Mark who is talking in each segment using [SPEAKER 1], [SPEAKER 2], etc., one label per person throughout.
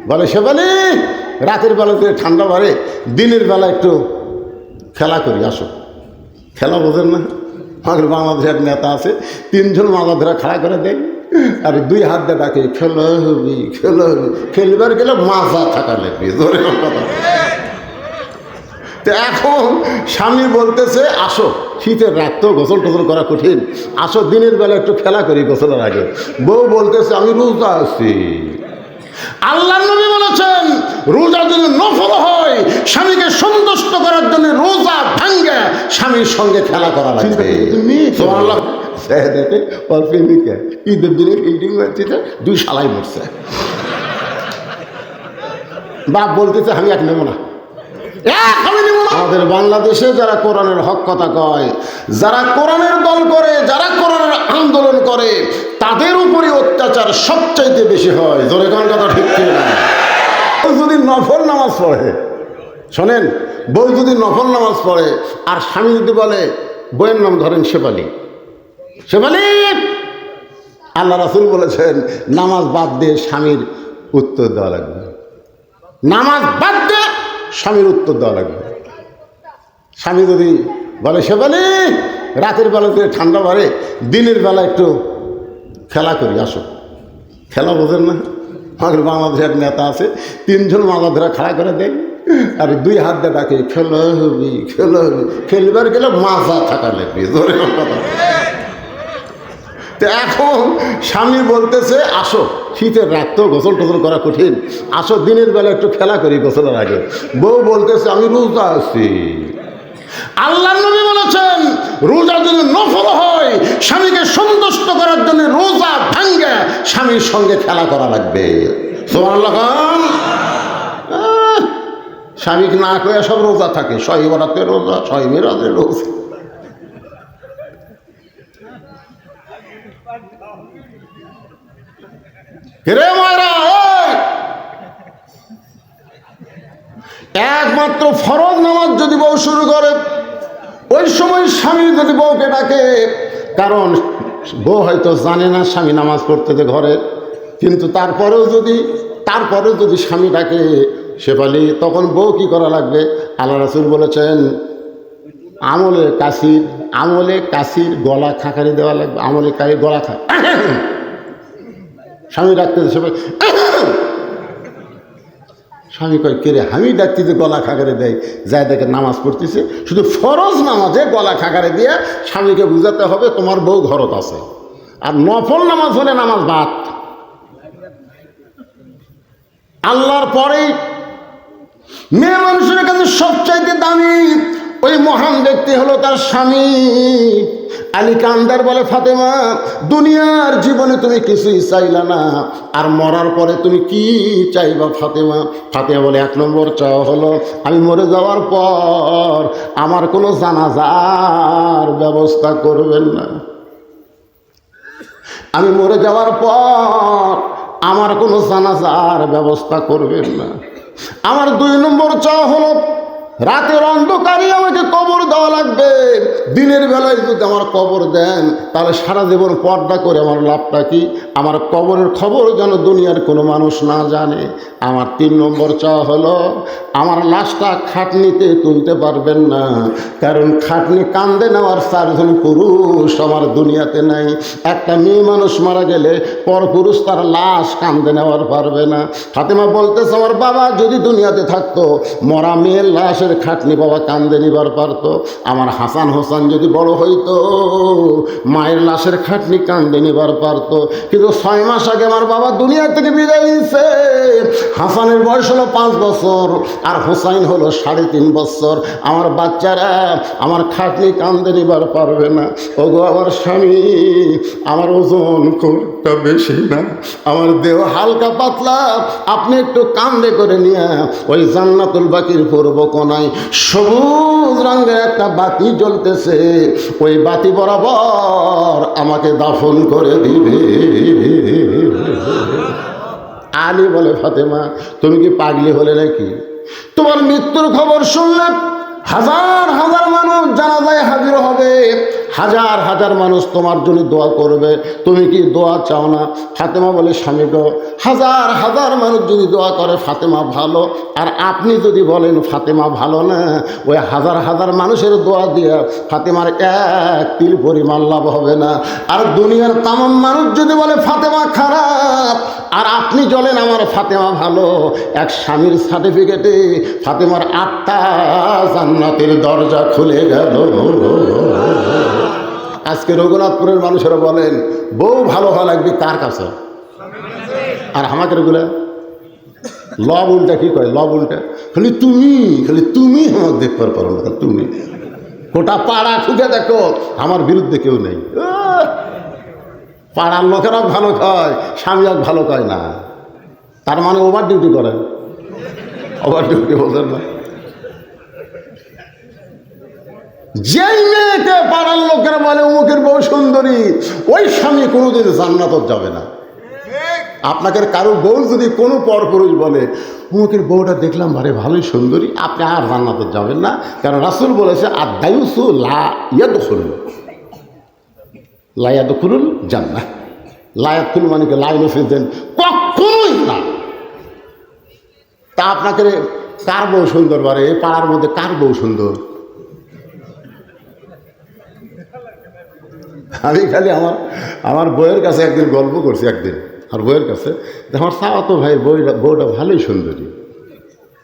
[SPEAKER 1] বলে শেফালি রাতের বেলাতে ঠান্ডা বাড়ে, দিনের বেলা একটু খেলা করি, আসো। খেলা বোঝেন না? আমাদের বাংলাদেশের নেতা আছে, তিনজন মাথা ধরে খাড়া করে দেয় আর দুই হাত দিয়ে ডাকে খেলা হবি খেলা হবি, খেলবার গেলে মাজা থাকা লাগবে, ধরে কথা। তো এখন স্বামী বলতেছে আসো, শীতের রাত তো গোসল টোসল করা কঠিন, আসো দিনের বেলা একটু খেলা করি গোসলের আগে। বউ বলতেছে আমি রোজা আছি। আল্লাহ নবী বলেছেন রোজা যদি নফল হয়, স্বামীকে সন্তুষ্ট করার জন্য রোজা ভাঙ্গে স্বামীর সঙ্গে খেলা করা লাগবে। দেখে ওর প্রেমিকা ঈদের দিনে ফিল্ডিং মারছে, দুই শালাই মরছে। বাপ বলতেছে আমি এক নেব না। আমাদের বাংলাদেশে যারা কোরআনের হক কথা কয়, যারা কোরআনের দল করে, যারা কোরআনের আন্দোলন করে, তাদের উপরে অত্যাচার সবচাইতে বেশি হয়। জোরে কোন কথা ঠিক না? যদি নফল নামাজ পড়ে, শোনেন, বউ যদি নফল নামাজ পড়ে আর স্বামী যদি বলে, বইয়ের নাম ধরেন শেফালি, শেফালি, আল্লাহ রাসূল বলেছেন নামাজ বাদ দিয়ে স্বামীর উত্তর দেওয়া লাগবে। নামাজ বাদ দিয়ে স্বামীর উত্তর দেওয়া লাগবে। স্বামী যদি বলে শেফালি রাতের বেলাতে ঠান্ডা বাড়ে, দিনের বেলা একটু খেলা করি, আসো। খেলা বোঝেন না? আমাদের বাংলাদেশের নেতা আছে, তিনজন মাথা ধরে খাড়া করে দেয় আর দুই হাত দিয়ে ডাকে খেলা হবি খেলা হবি, খেলবার গেলে মাজা থাকা লাগবে, ধরে কথা। তো এখন স্বামী বলতেছে আসো, শীতের রাত তো গোসল টোসল করা কঠিন, আসো দিনের বেলা একটু খেলা করি গোসলের আগে। বউ বলতেছে আমি রোজা আছি। আল্লাহ নবী বলেছেন রোজা যদি নফল হয়, স্বামীকে সন্তুষ্ট করার জন্য রোজা ভাঙ্গে স্বামীর সঙ্গে খেলা করা লাগবে। সুবহানাল্লাহ। স্বামীকে না কয়ে সব রোজা থাকে, শবে বরাতের রোজা, শবে মিরাজের রোজা। একমাত্র ফরজ নামাজ যদি বউ শুরু করে, ওই সময় স্বামী যদি বউকে ডাকে, কারণ বউ হয়তো জানে না স্বামী নামাজ পড়তেছে ঘরে, কিন্তু তারপরেও যদি স্বামী ডাকে শেফালি, তখন বউ কি করা লাগবে? আল্লাহ রাসূল বলেছেন আমলে কাশির গলা খাঁকারি দেওয়া লাগবে। আমলে কাশি গলা খা, স্বামী ডাকতেছে শেফালি, স্বামী কয় কেরে আমি ডাকতেছে, গলা খাকারে দেয়, যায় দেখে নামাজ পড়তেছে। শুধু ফরজ নামাজে গলা খাকারে দিয়ে স্বামীকে বুঝাতে হবে তোমার বউ ঘরত আছে। আর নফল নামাজ হলে নামাজ বাদ। আল্লাহর পরেই মেয়ে মানুষের কাছে সবচাইতে দামি ওই মহান ব্যক্তি হলো তার স্বামী। আলী কান্দার বলে ফাতেমা দুনিয়ার জীবনে তুমি কিছুই চাইলা না, আর মরার পরে তুমি কি চাইবা ফাতেমা? ফাতেমা বলে এক নম্বর চাওয়া হলো আমি মরে যাওয়ার পর আমার কোনো জানাজার ব্যবস্থা করবেন না। আমি মরে যাওয়ার পর আমার কোনো জানাজার ব্যবস্থা করবেন না। আমার দুই নম্বর চাওয়া হলো রাতের অন্ধকারে আমাকে কবর দেওয়া লাগবে। দিনের বেলায় যদি আমার কবর দেন তাহলে সারা জীবন পর্দা করে আমার লাভটা কি? আমার কবরের খবর যেন দুনিয়ার কোনো মানুষ না জানে। আমার তিন নম্বর চাওয়া হলো আমার লাশটা খাটনিতে তুলতে পারবেন না, কারণ খাটনি কান্দে নেওয়ার 4 জন পুরুষ আমার দুনিয়াতে নাই। একটা মেয়ে মানুষ মারা গেলে পর পুরুষ তার লাশ কান্দে নেওয়ার পারবে না। ফাতেমা বলতেছে আমার বাবা যদি দুনিয়াতে থাকতো মরা মেয়ের লাশের খাটনি বাবা কান্দে নিবার পারতো। আমার হাসান হোসেন যদি বড় হইতো মায়ের লাশের খাটনি কান্দে নিবার পারতো। কিন্তু 6 মাস আগে আমার বাবা দুনিয়া থেকে বিদায় নিয়েছে। হাসানের বয়স হলো 5 বছর আর হোসাইন হলো 3.5 বছর। আমার বাচ্চারা আমার খাটনি কান্দে নিবার পারবে না। ওগো আমার স্বামী, আমার ওজন খুব বেশি না, আমার দেহ হালকা পাতলা, আপনি একটু কান্দে করে নিয়ে ওই জান্নাতুল বাকির পূর্ব কোনায় সবুজ রঙের একটা বাতি জ্বলতেছে, ওই বাতি বরাবর আমাকে দাফন করে দিবে। আলী বলে ফাতেমা তুমি কি পাগলি হলে নাকি? তোমার মৃত্যুর খবর শুনলে হাজার হাজার মানুষ জানাজায় হাজির হবে, হাজার হাজার মানুষ তোমার জন্য দোয়া করবে, তুমি কি দোয়া চাও না? ফাতেমা বলে, স্বামী গো, হাজার হাজার মানুষ যদি দোয়া করে ফাতেমা ভালো, আর আপনি যদি বলেন ফাতেমা ভালো না, ওই হাজার হাজার মানুষের দোয়া দিয়ে ফাতেমার এক তিল পরিমাণ লাভ হবে না। আর দুনিয়ার তামাম মানুষ যদি বলে ফাতেমা খারাপ, আর আপনি বলেন আমার ফাতেমা ভালো, এক স্বামীর সার্টিফিকেটে ফাতেমার 8টা জান্নাতের দরজা খুলে গেল। আজকে রঘুনাথপুরের মানুষেরা বলেন বউ ভালো হওয়া লাগবে কার কাছে? আর আমাকে রেগুলা লব উল্টা কি কয়? লব উল্টা খালি তুমি আমার দেখতে পারো না, তুমি গোটা পাড়া ঠুকে দেখো আমার বিরুদ্ধে কেউ নেই। পাড়ার লোকেরা ভালো খায়, স্বামী আর ভালো খায় না, তার মানে ওভার ডিউটি করেন। ওভার ডিউটি বলতেন না। যেই মেয়েকে পাড়ার লোকেরা বলে অমুকের বউ সুন্দরী, ওই স্বামী কোনোদিন জান্নাতত যাবে না। আপনাকে কারো বউ যদি কোনো পরপুরুষ বলে অমুকের বউটা দেখলাম ভারে ভালোই সুন্দরী, আপনি আর জান্নাতত যাবেন না, কারণ রাসূল বলেছে আদায়ুসু লা ইয়াদখুলুল জান্নাহ। লা ইয়াদখুল মানে কি? লা ইউফিদেন, কখনোই না। তা আপনাকে কার বউ সুন্দর বলে? এই পাড়ার মধ্যে কার বউ সুন্দর? আমি খালি আমার বইয়ের কাছে একদিন গল্প করছি, একদিন আর বইয়ের কাছে আমার চাওয়াতো ভাই বউটা ভালোই সুন্দরী,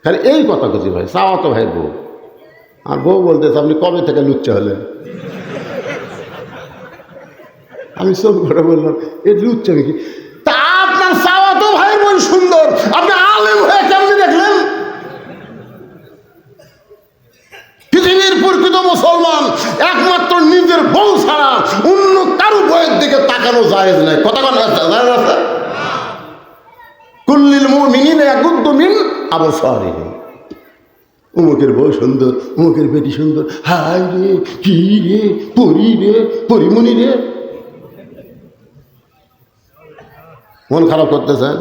[SPEAKER 1] খালি এই কথা করছি ভাই, চাওয়াতো ভাই বউ। আর বউ বলতেছে আপনি কবে থেকে লুচ্চা হলেন? আমি সব করে বললাম এই লুচ্চা নাকি? তা আপনার চাওয়াতো ভাই বউ সুন্দর, আপনি আলেম হয়ে কেমনি দেখলেন? পৃথিবীর প্রকৃত মুসলমান একমাত্র নিজের বউ ছাড়া অন্য কারো বউয়ের দিকে তাকানো জায়েজ নাই। কথা কোন জায়েজ আছে? কুল্লিল মুমিনিনা ইয়াগুদ্দু মিন আবসারিহিম। অমুকের বউ সুন্দর, অমুকের বেটি সুন্দর, হাই রে কি রে, পরি রে, পরিমণি রে। মন খারাপ করতেছেন?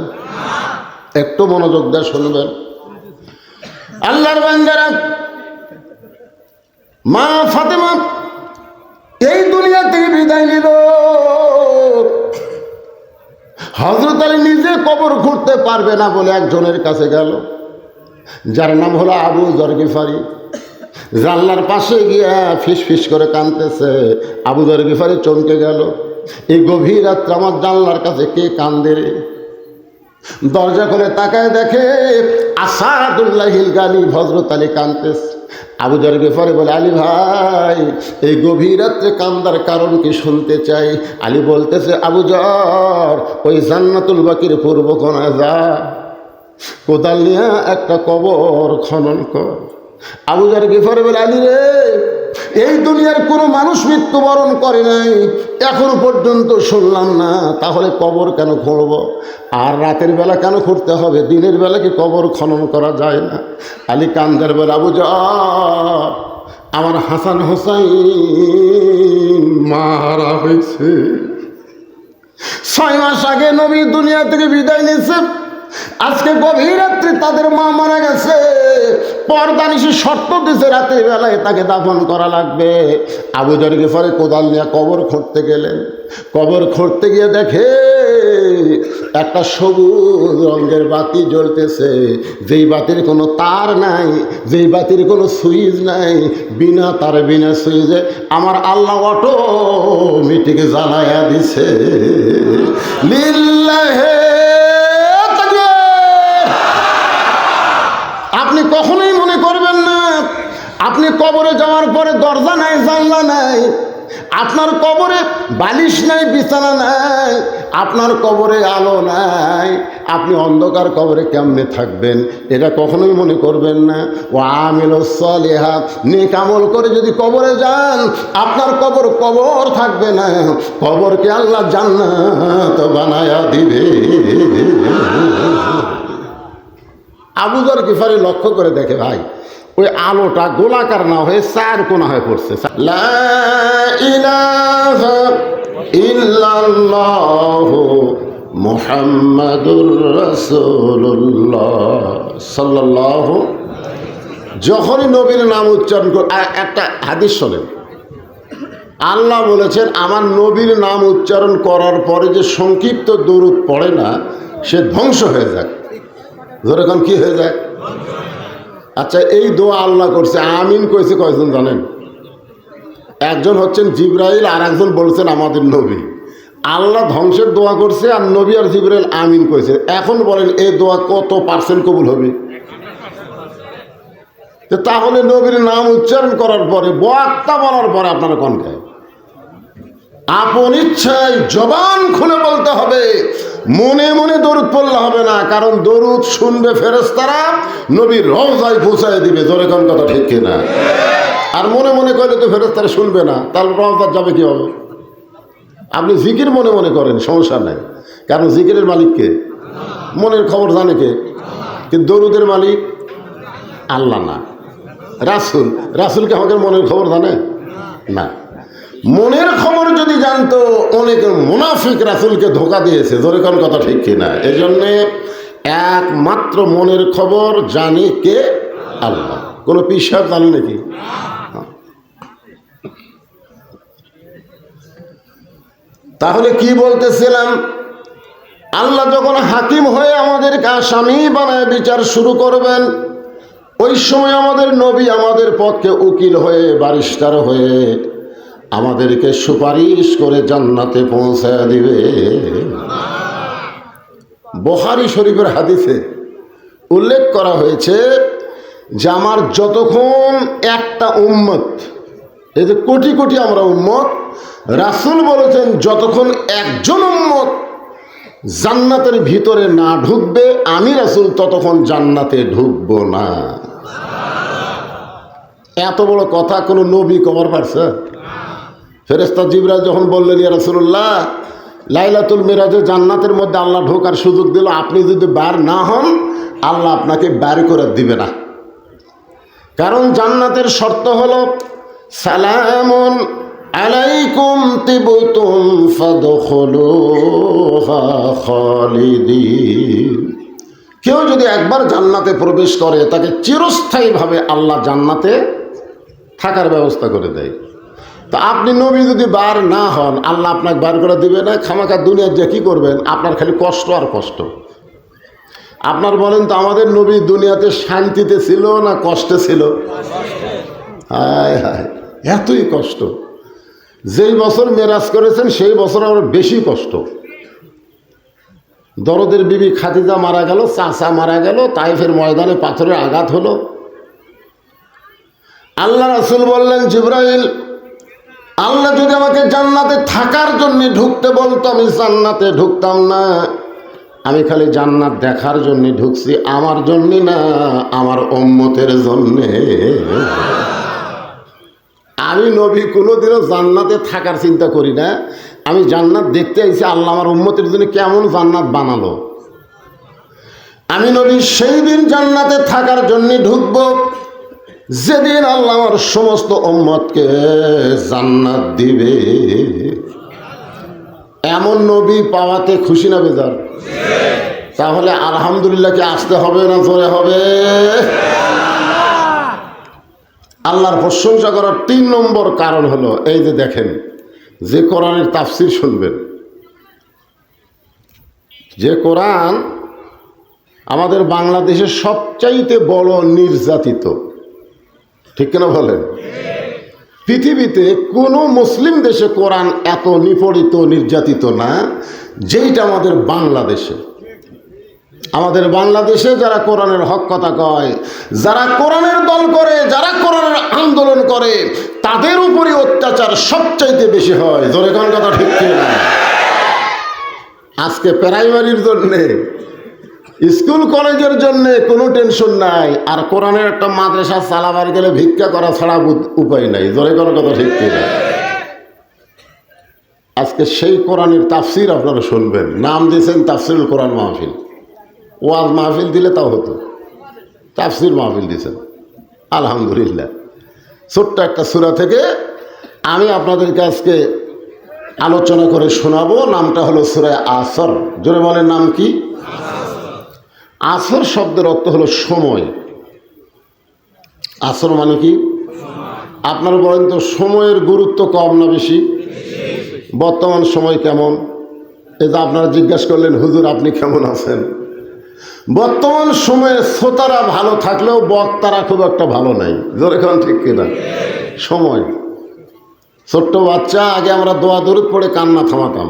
[SPEAKER 1] একটু মনোযোগ দিয়ে শুনবেন। আল্লাহর বান্দারা, মা ফাতেমা এই দুনিয়া থেকে বিদায় নিল। হযরত আলী নিজে কবর খুঁড়তে পারবে না বলে একজনের কাছে গেল, যার নাম হলো আবু যর গিফারি। জানলার পাশে গিয়া ফিস ফিস করে কাঁদতেছে। আবু যর গিফারি চমকে গেল, এই গভীর রাত্রে আমার জানলার কাছে কে কান্দে রে? দরজা খুলে তাকায় দেখে আসাদুল্লাহিল গালিব হযরত আলী কাঁদতেছে। আবু যর গিফারি বলে, আলী ভাই এই গভীর রাত্রে কান্দার কারণ কি শুনতে চাই। আলী বলতেছে, আবু যর ওই জান্নাতুল বাকির পূর্ব কোণে যা, কোদাল নিয়ে একটা কবর খনন কর। আবু যর গিফারি বলে, আলী রে এই দুনিয়ার কোনো মানুষ মৃত্যুবরণ করে নাই এখনো পর্যন্ত শুনলাম না, তাহলে কবর কেন খুঁড়ব? আর রাতের বেলা কেন খুঁড়তে হবে? দিনের বেলা কি কবর খনন করা যায় না? আলী কান্দার বলে, আবু যর আমার হাসান হোসাইন মারা হয়েছে। 6 মাস আগে নবী দুনিয়া থেকে বিদায় নিয়েছে, আজকে গভীর রাত্রে তাদের মা মারা গেছে। পর্দা নিশি শর্ত দিয়েছে রাতের বেলায় তাকে দাফন করা লাগবে। আবু যর গিফারি কোদাল নিয়ে কবর খুঁড়তে গেলেন। কবর খুঁড়তে গিয়ে দেখে একটা সবুজ রঙের বাতি জ্বলতেছে, যেই বাতির কোনো তার নাই, যেই বাতির কোনো সুইচ নাই, বিনা তার বিনা সুইচে আমার আল্লাহ অটোমেটিক জ্বালায়া দিছে। লিল্লাহে আপনি কখনোই মনে করবেন না আপনি কবরে যাওয়ার পরে দরজা নাই, জানলা নাই, আপনার কবরে বালিশ নাই, বিছানা নাই, আপনার কবরে আলো নাই, আপনি অন্ধকার কবরে কেমনে থাকবেন? এটা কখনোই মনে করবেন না। ও আমিলুস সালিহাত, নেক আমল করে যদি কবরে যান আপনার কবর থাকবে না, কবরকে আল্লাহ জান্নাত বানায়া দিবে। আবু যর গিফারি লক্ষ্য করে দেখে ভাই ওই আলোটা গোলাকার না হয়ে 4 কোণা হয়ে পড়ছে। লা ইলাহা ইল্লাল্লাহু মুহাম্মাদুর রাসূলুল্লাহ সাল্লাল্লাহু। যখনই নবীর নাম উচ্চারণ করে, একটা হাদিস শোনেন, আল্লাহ বলেছেন আমার নবীর নাম উচ্চারণ করার পরে যে সংক্ষিপ্ত দরুদ পড়ে না সে ধ্বংস হয়ে যাক। যেরকম কি হয়ে যায়? আচ্ছা, এই দোয়া আল্লাহ করছে, আমিন কইছে কয়জন জানেন? একজন হচ্ছেন জিবরাইল, আর একজন বলছেন আমাদের নবী। আল্লাহ ধ্বংসের দোয়া করছে আর নবী আর জিবরাইল আমিন কইছে। এখন বলেন এই দোয়া কত পার্সেন্ট কবুল হবে? তাহলে নবীর নাম উচ্চারণ করার পরে, বক্তা বলার পরে আপনারা কোন খায়? আপন ইচ্ছায় জবান খুলে বলতে হবে, মনে মনে দরুদ পড়লে হবে না। কারণ দরুদ শুনবে ফেরেশতারা, নবীর রওজায় পৌঁছায় দিবে। জোরে কোন কথা ঠিক কিনা? আর মনে মনে করলে তো ফেরেশতারা শুনবে না, তাহলে রওজায় যাবে কি হবে? আপনি জিকির মনে মনে করেন, সমস্যা নাই, কারণ জিকিরের মালিক কে? মনের খবর জানে কে? কিন্তু দরুদের মালিক আল্লাহ না, রাসূল। রাসূল কি আমাদের মনের খবর জানে? না। মনের খবর যদি জানতো, অনেক মুনাফিক রাসূলকে ধোঁকা দিয়েছে। জোরে কোন কথা ঠিক কিনা? এই জন্যে একমাত্র মনের খবর জানে কে? আল্লাহ। কোনো পীর সাহেব জানে নাকি? তাহলে কি বলতেছিলাম, আল্লাহ যখন হাকিম হয়ে আমাদেরকে আসামি বানায় বিচার শুরু করবেন, ওই সময় আমাদের নবী আমাদের পক্ষে উকিল হয়ে, বারিস্টার হয়ে আমাদেরকে সুপারিশ করে জান্নাতে পৌঁছায় দিবে। বুখারী শরীফের হাদিসে উল্লেখ করা হয়েছে যে আমার যতক্ষণ একটা উম্মত, এই যে কোটি কোটি আমরা উম্মত, রাসূল বলেছেন যতক্ষণ একজন উম্মত জান্নাতের ভিতরে না ঢুকবে, আমি রাসূল ততক্ষণ জান্নাতে ঢুকব না। এত বড় কথা কোনো নবী কবার পারছে? ফেরেশতা জিবরাইল যখন বললেন, ইয়া রাসূলুল্লাহ, লাইলাতুল মিরাজে জান্নাতের মধ্যে আল্লাহ ঢোকার সুযোগ দিল, আপনি যদি বার না হন আল্লাহ আপনাকে বার করে দিবে না। কারণ জান্নাতের শর্ত হলো সালামুন আলাইকুম তিবতুম ফাদখুলুহা খালিদিন। কেউ যদি একবার জান্নাতে প্রবেশ করে তাকে চিরস্থায়ীভাবে আল্লাহ জান্নাতে থাকার ব্যবস্থা করে দেয়। তো আপনি নবী যদি বার না হন আল্লাহ আপনাকে বার করে দিবে না। খামাখা দুনিয়ার যে কী করবেন, আপনার খালি কষ্ট আর কষ্ট। আপনার বলেন তো, আমাদের নবী দুনিয়াতে শান্তিতে ছিল না কষ্টে ছিল? হায় হায়, এতই কষ্ট। যেই বছর মেরাজ করেছেন সেই বছর আরো বেশি কষ্ট। দরদের বিবি খাদিজা মারা গেল, চাচা মারা গেল, তাইফের ময়দানে পাথরের আঘাত হলো। আল্লাহ রাসূল বললেন, জিবরাইল, আল্লাহ যদি আমাকে জান্নাতে থাকার জন্য ঢুকতে বলতো আমি জান্নাতে ঢুকতাম না। আমি খালি জান্নাত দেখার জন্য ঢুকছি, আমার জন্য না, আমার উম্মতের জন্যে। আমি নবী কোনোদিনও জান্নাতে থাকার চিন্তা করি না। আমি জান্নাত দেখতে আইছি, আল্লাহ আমার উম্মতের জন্য কেমন জান্নাত বানালো। আমি নবী সেই দিন জান্নাতে থাকার জন্য ঢুকব যেদিন আল্লাহ আমার সমস্ত উম্মতকে জান্নাত দিবে। এমন নবী পাওয়াতে খুশি না বেজার? তাহলে আলহামদুলিল্লাহকে আসতে হবে না জোরে হবে? আল্লাহর প্রশংসা করার 3 নম্বর কারণ হলো এই যে দেখেন, যে কোরআনের তাফসির শুনবেন, যে কোরআন আমাদের বাংলাদেশের সবচাইতে বড় নির্যাতিত, ঠিক কিনা বলেন? পৃথিবীতে কোনো মুসলিম দেশে কোরআন এত নিপীড়িত নির্যাতিত না যেইটা আমাদের বাংলাদেশে। আমাদের বাংলাদেশে যারা কোরআনের হক কথা কয়, যারা কোরআনের দল করে, যারা কোরআনের আন্দোলন করে, তাদের উপরে অত্যাচার সবচাইতে বেশি হয়। জোরে কোন কথা ঠিক কিনা? আজকে প্রাইমারির জন্যে, স্কুল কলেজের জন্যে কোনো টেনশন নাই, আর কোরআনের একটা মাদ্রাসা চালাবার গেলে ভিক্ষা করা ছাড়া উপায় নাই। জোরে কোন কথা ঠিক কিনা? আজকে সেই কোরআনের তাফসির আপনারা শুনবেন। নাম দিয়েছেন তাফসিরুল কোরআন মাহফিল। ওয়াজ মাহফিল দিলে তাও হতো, তাফসির মাহফিল দিয়েছেন। আলহামদুলিল্লাহ। ছোট্ট একটা সূরা থেকে আমি আপনাদেরকে আজকে আলোচনা করে শোনাবো। নামটা হলো সূরা আসর। জোরে বলেন, নাম কি? আসর শব্দের অর্থ হলো সময়। আসর মানে কি? আপনারা বলেন তো, সময়ের গুরুত্ব কম না বেশি? বর্তমান সময় কেমন? এই যে আপনারা জিজ্ঞাসা করলেন, হুজুর আপনি কেমন আছেন? বর্তমান সময়ে শ্রোতারা ভালো থাকলেও বক্তারা খুব একটা ভালো নাই। জোরে কারণ ঠিক কিনা? সময়, ছোট্ট বাচ্চা আগে আমরা দোয়া দরুদ পড়ে কান্না থামাতাম,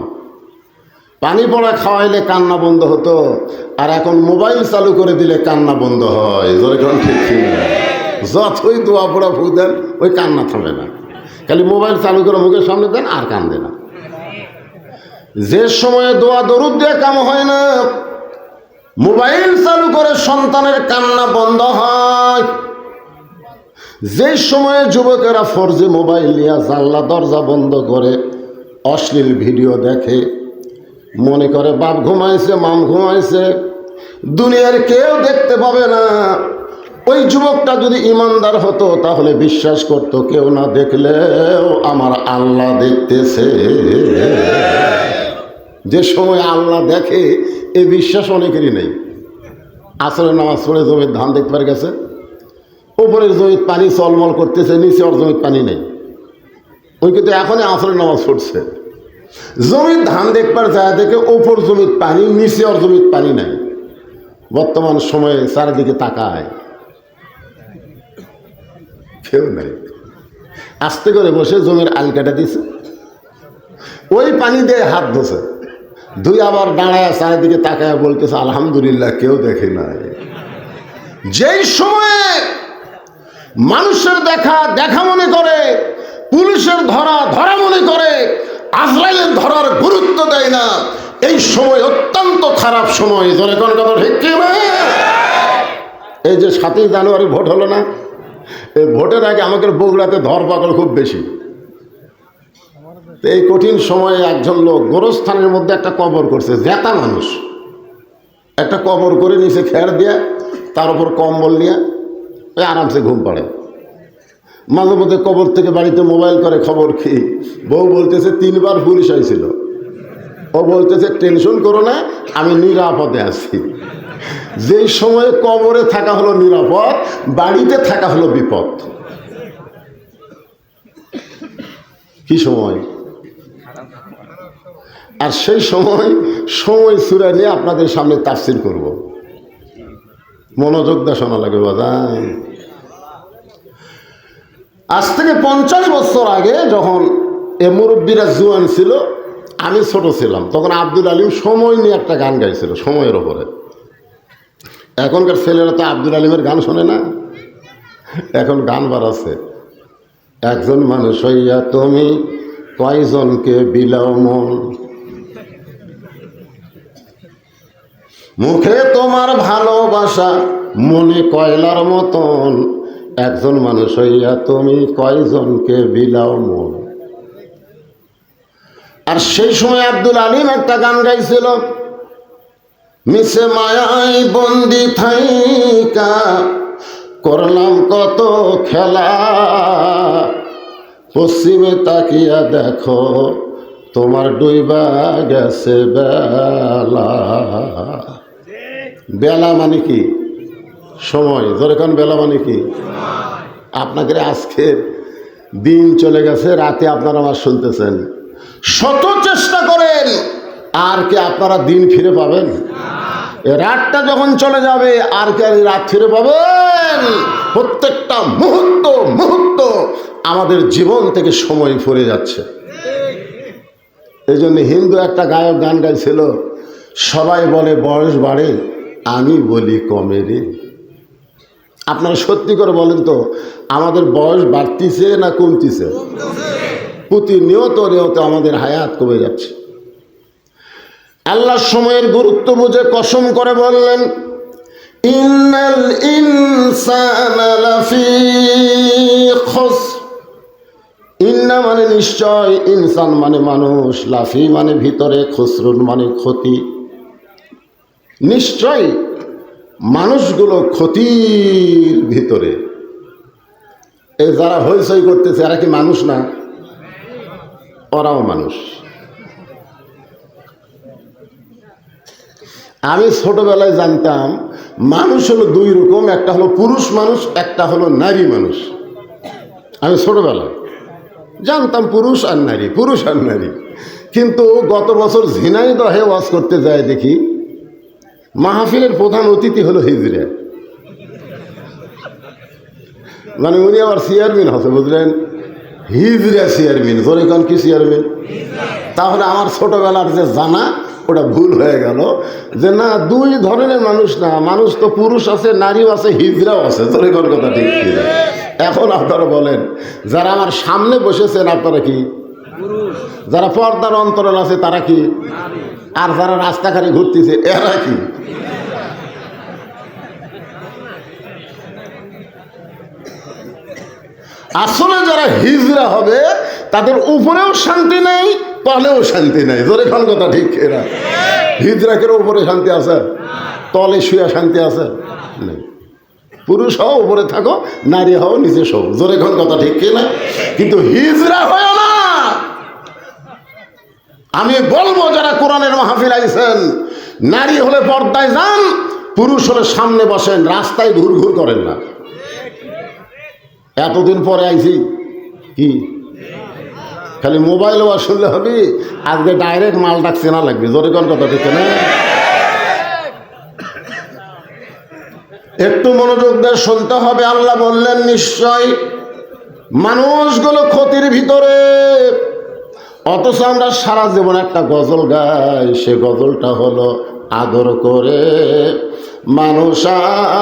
[SPEAKER 1] পানি পড়া খাওয়াইলে কান্না বন্ধ হতো, আর এখন মোবাইল চালু করে দিলে কান্না বন্ধ হয়। জোরে কারণ ঠিক কিনা? যতই দোয়া পড়া ফু দেন ওই কান্না থামে না, খালি মোবাইল চালু করে মুখের সামনে দেন আর কান্দে না। যে সময়ে দোয়া দরুদ দিয়ে কাম হয় না, মোবাইল চালু করে সন্তানের কান্না বন্ধ হয়। যে সময়ে যুবকেরা ফোরজি মোবাইল নিয়ে জানলা দরজা বন্ধ করে অশ্লীল ভিডিও দেখে, মনে করে বাপ ঘুমাইছে মাম ঘুমাইছে, দুনিয়ার কেউ দেখতে পাবে না। ওই যুবকটা যদি ইমানদার হতো তাহলে বিশ্বাস করত কেউ না দেখলেও আমার আল্লাহ দেখতেছে। যে সময় আল্লাহ দেখে এই বিশ্বাস অনেকেরই নেই। আসরের নামাজ পড়ে জমির ধান দেখতে গেছে, উপরের জমির পানি চলমল করতেছে, নিচে ওর জমির পানি নেই। ওই কিন্তু এখনই আসরের নামাজ পড়ছে, জমির ধান দেখবার যায় দেখে ওপর জমির পানি, নিচে ওর জমির পানি নাই। বর্তমান সময়ে চারিদিকে তাকায়, কেউ নাই। আস্তে করে বসে জমির আল কাটা দিছে, ওই পানি দিয়ে হাত ধোছে, দুই আবার দাঁড়ায় চারিদিকে তাকায় বলতেছে আলহামদুলিল্লাহ কেউ দেখে নাই। যেই সময়ে মানুষের দেখা দেখা মনে করে, পুলিশের ধরা ধরা মনে করে, আজরাইলের ধরার গুরুত্ব দেয় না, এই সময় অত্যন্ত খারাপ সময়। ধরে কোন কথা ঠিক কি না? এই যে 7ই জানুয়ারি ভোট হলো না, এই ভোটের আগে আমাদের বগুড়াতে ধরপাকড় খুব বেশি। এই কঠিন সময়ে একজন লোক গোরস্থানের মধ্যে একটা কবর করছে, জেতা মানুষ, একটা কবর করে নিচে খেয়ার দিয়ে তার উপর কম্বল নিয়ে ওই আরামসে ঘুম পাড়ে। মাঝে মধ্যে কবর থেকে বাড়িতে মোবাইল করে, খবর কি? বউ বলতেছে 3 বার পুলিশ আইছিল। ও বলতেছে টেনশন করো না, আমি নিরাপদে আছি। যেই সময়ে কবরে থাকা হলো নিরাপদ, বাড়িতে থাকা হলো বিপদ। কি সময়! আর সেই সময় সূরা নিয়ে আপনাদের সামনে তাফসীর করব, মনোযোগ দিয়ে শোনা লাগে বাজান। আজ থেকে 50 বছর আগে যখন এ মুরব্বীরা জুয়ান ছিল, আমি ছোট ছিলাম, তখন আব্দুল আলিম সময় নিয়ে একটা গান গাইছিল, সময়ের ওপরে। এখনকার ছেলেরা তো আব্দুল আলিমের গান শোনে না, এখন গান বাড়াচ্ছে। একজন মানুষ হইয়া তুমি কয়জনকে বিলাও মন, মুখে তোমার ভালোবাসা মনে কয়লার মতন, একজন মানুষ হইয়া তুমি কয়জনকে বিলাও মন। আর সেই সময় আব্দুল আলিম একটা গান গাইছিল, মিছে মায়াই বন্দি থাইকা করলাম কত খেলা, পশ্চিমে তাকিয়া দেখো তোমার ডুইবা গেছে বেলা। বেলা মানে কি? সময়। ধরে কারণ বেলা মানে কি? আপনাদের আজকে দিন চলে গেছে, রাতে আপনারা আমার শুনতেছেন, শত চেষ্টা করেন আর কি আপনারা দিন ফিরে পাবেন? রাতটা যখন চলে যাবে আর কি রাত ফিরে পাবেন? প্রত্যেকটা মুহূর্ত মুহূর্ত আমাদের জীবন থেকে সময় ফুরে যাচ্ছে। এই জন্য হিন্দু একটা গায়ক গান গাইছিল, সবাই বলে বয়স বাড়ে, আমি বলি কমে রে। আপনারা সত্যি করে বলেন তো, আমাদের বয়স বাড়তিছে না কমতিছে? প্রতিনিয়ত নিয়ত আমাদের হায়াত কমে যাচ্ছে। আল্লাহ সময়ের গুরুত্ব বুঝে কসম করে বললেন, ইন্নাল ইনসানা লাফি খুসর। ইন্না মানে নিশ্চয়, ইনসান মানে মানুষ, লাফি মানে ভিতরে, খুসরুন মানে ক্ষতি। নিশ্চয় মানুষগুলো ক্ষতির ভিতরে। এই যারা হইচই করতেছে এরা কি মানুষ না? ওরাও মানুষ। আমি ছোটবেলায় জানতাম মানুষ হলো দুই রকম, একটা হলো পুরুষ মানুষ, একটা হলো নারী মানুষ। আমি ছোটবেলায় জানতাম পুরুষ আর নারী, পুরুষ আর নারী। কিন্তু গত বছর ঝিনাইদহে ওয়াজ করতে যায় দেখি মাহফিলের প্রধান অতিথি হলো হিজড়া, মানে উনি আবার চেয়ারম্যান হচ্ছে, বুঝলেন? হিজড়া চেয়ারম্যান, জোরে কান কি চেয়ারম্যান? তাহলে আমার ছোটবেলার যে জানা ওটা ভুল হয়ে গেল, যে না দুই ধরনের মানুষ না, মানুষ তো পুরুষ আছে, নারীও আছে, হিজড়াও আছে। জোরে কান কথা ঠিক কি? এখন আপনারা বলেন, যারা আমার সামনে বসেছেন আপনারা কি? যারা পর্দার অন্তরাল আছে তারা কি? আর যারা রাস্তাঘাটে ঘুরতেছে এরা কি? আসলে যারা হিজড়া হবে তাদের উপরেও শান্তি নেই, তলেও শান্তি নেই। জোরে খান কথা ঠিক এরা। হিজড়াকের উপরে শান্তি আছে, তলে শুয়ে শান্তি আছে? নেই। পুরুষ হও উপরে থাকো, নারী হও নিচে শো। জোরে খান কথা ঠিক কিনা? কিন্তু হিজড়া হয় না। আমি বলবো যারা কোরআনের মাহফিল আইছেন, নারী হলে পর্দায় যান, পুরুষ হলে সামনে বসেন, রাস্তায় ঘুর ঘুর করেন না। এতদিন পরে আইছি কি খালি মোবাইলও শুনলে হবে? আজকে ডাইরেক্ট মাল ডাক চেনা লাগবে। জোরে কোন কথা ঠিক না? একটু মনোযোগ দিয়ে শুনতে হবে। আল্লাহ বললেন নিশ্চয় মানুষগুলো ক্ষতির ভিতরে, অথচ আমরা সারা জীবন একটা গজল গাই। সে গজলটা হলো আদর করে মানুষ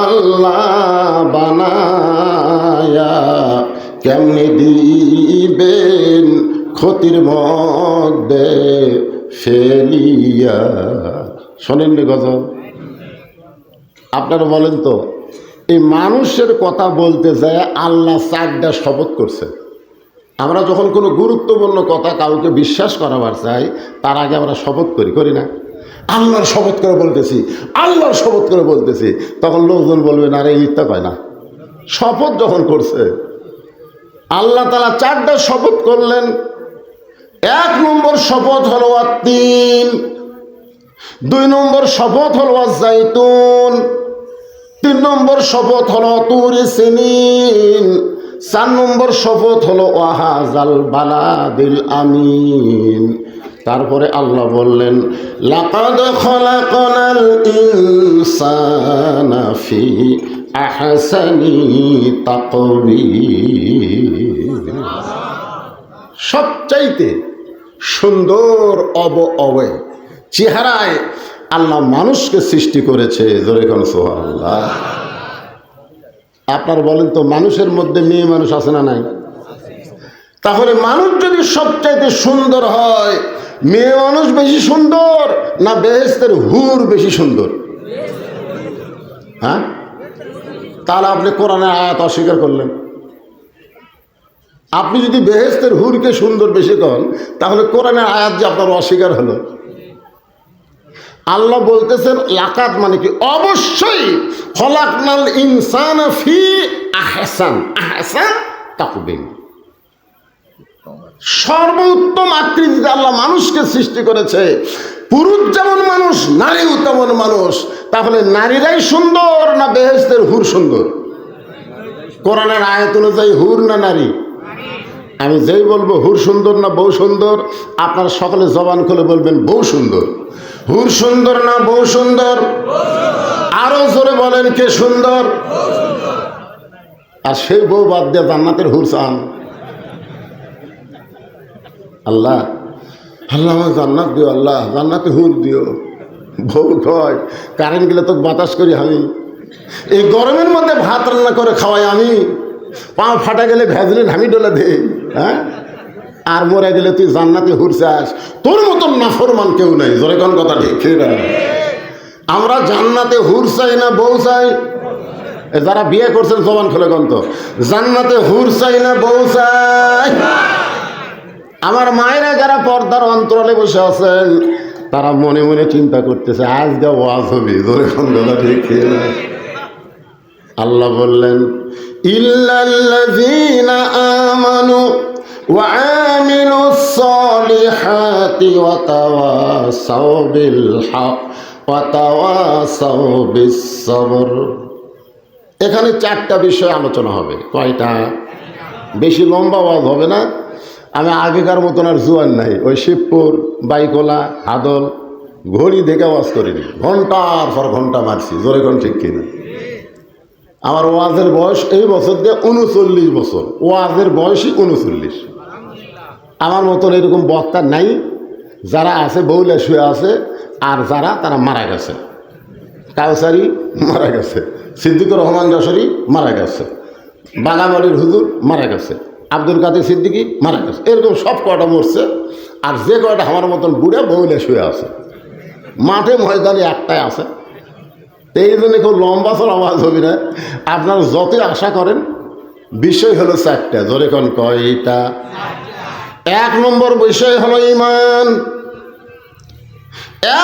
[SPEAKER 1] আল্লাহ বানায়া কেমনি দিবেন ক্ষতির মধ্যে ফেলিয়া। শোনেননি গজল? আপনারা বলেন তো, এই মানুষের কথা বলতে যায় আল্লাহ 4টা শপথ করছে। আমরা যখন কোনো গুরুত্বপূর্ণ কথা কাউকে বিশ্বাস করাবার চাই, তার আগে আমরা শপথ করি না? আল্লাহর শপথ করে বলতেছি, আল্লাহর শপথ করে বলতেছি, তখন লোকজন বলবে না রে মিথ্যা কয় না। শপথ যখন করছে, আল্লাহ তাআলা 4টা শপথ করলেন। 1 নম্বর শপথ হলো আত-তিন, 2 নম্বর শপথ হলো আজ-জাইতুন, 3 নম্বর শপথ হলো তুরি সিনিন, 4 নম্বর শপথ হলো ওয়াহাজাল বালাদিল আমিন। তারপরে আল্লাহ বললেন লাকাদ খলাকনাল ইনসানা ফি আহসানি তাকওয়িম। সবচাইতে সুন্দর অবয়ব চেহারায় আল্লাহ মানুষকে সৃষ্টি করেছে। জোরে কোন সুবহানাল্লাহ। আপনার বলেন তো, মানুষের মধ্যে মেয়ে মানুষ আছে না নাই? তাহলে মানুষ যদি সবচাইতে সুন্দর হয়, মেয়ে মানুষ বেশি সুন্দর না বেহেশতের হুর বেশি সুন্দর? হ্যাঁ, তাহলে আপনি কোরআনের আয়াত অস্বীকার করলেন। আপনি যদি বেহেশতের হুরকে সুন্দর বেশি করেন, তাহলে কোরআনের আয়াত যে আপনার অস্বীকার হলো। আল্লাহ বলতেছেন লাকাত মানে কি? অবশ্যই খলাকনাল ইনসানা ফি আহসান, আহসান তাকওয়িম। সর্বোত্তম আকৃতিতে আল্লাহ মানুষকে সৃষ্টি করেছে। পুরুষ যেমন মানুষ, নারীও তেমন মানুষ। তাহলে নারীরাই সুন্দর না বেহেশতের হুর সুন্দর? কোরআনের আয়াত অনুযায়ী হুর না নারী? আমি যেই বলবো হুর সুন্দর না বউ সুন্দর, আপনারা সকলে জবান খুলে বলবেন বউ সুন্দর। হুর সুন্দর না বউ সুন্দর? আরো জোরে বলেন কে সুন্দর? আর সেই বউ বাদ দিয়ে জান্নাতের হুর চান? আল্লাহ আল্লাহ আমার জান্নাত দিও, আল্লাহ জান্নাতে হুর দিও। বউ কয় কারেন্ট গেলে তো বাতাস করি আমি, এই গরমের মধ্যে ভাত রান্না করে খাওয়াই আমি, পা ফাটা গেলে ভ্যাজলিন আমি ডলে দেই। হ্যাঁ, আর মরে গেলে তুই জান্নাতে হুর চাস? তোর মতন নাফরমান কেউ নাই। জোরে কোন কথা ঠিক না? আমরা জান্নাতে হুর চাই না বউ চাই? যারা বিয়ে করছেন জবান খুলে কোন তো, জান্নাতে হুর চাই না বউ চাই? আমার মায়েরা যারা পর্দার অন্তরালে বসে আছেন, তারা মনে মনে চিন্তা করতেছে আজকে ওয়াজ হবে। জোরে কোন কথা ঠিক না? আল্লাহ বললেন ইল্লাল্লাযীনা আমানু ওয়া আমিলুস সালিহাতি ওয়া তাওয়াসাউ বিল হক ওয়া তাওয়াসাউ বিস-সবর। এখানে 4টা বিষয় আলোচনা হবে। কয়টা? বেশি লম্বা ওয়াজ হবে না। আমি আগেকার মতন আর জোয়ান নাই, ওই শিবপুর, বাইকোলা, হাদল ঘড়ি দেখে ওয়াজ করিনি, ঘন্টার পর ঘন্টা মারছি। জোরে কোন ঠিক কিনা? আমার ওয়াজের বয়স এই বছর দিয়ে 39 বছর। ওয়াজের বয়সই 39। আমার মতন এরকম বক্তা নাই। যারা আছে বউলে শুয়ে আছে, আর যারা তারা মারা গেছে। কাউসারি মারা গেছে, সিদ্দিকুর রহমান যশোরী মারা গেছে, বাগামালির হুজুর মারা গেছে, আব্দুল কাদের সিদ্দিকী মারা গেছে। এরকম সব কয়টা মরছে। আর যে কয়টা আমার মতন বুড়ে বউলে শুয়ে আছে, মাঠে ময়দানে একটাই আছে। এই জন্য খুব লম্বা চড়া আওয়াজ হবে না। আপনারা যতই আশা করেন, বিষয় হলো 4টা। জোরে কোন কয়টা? 1 নম্বর বিষয় হলো ঈমান।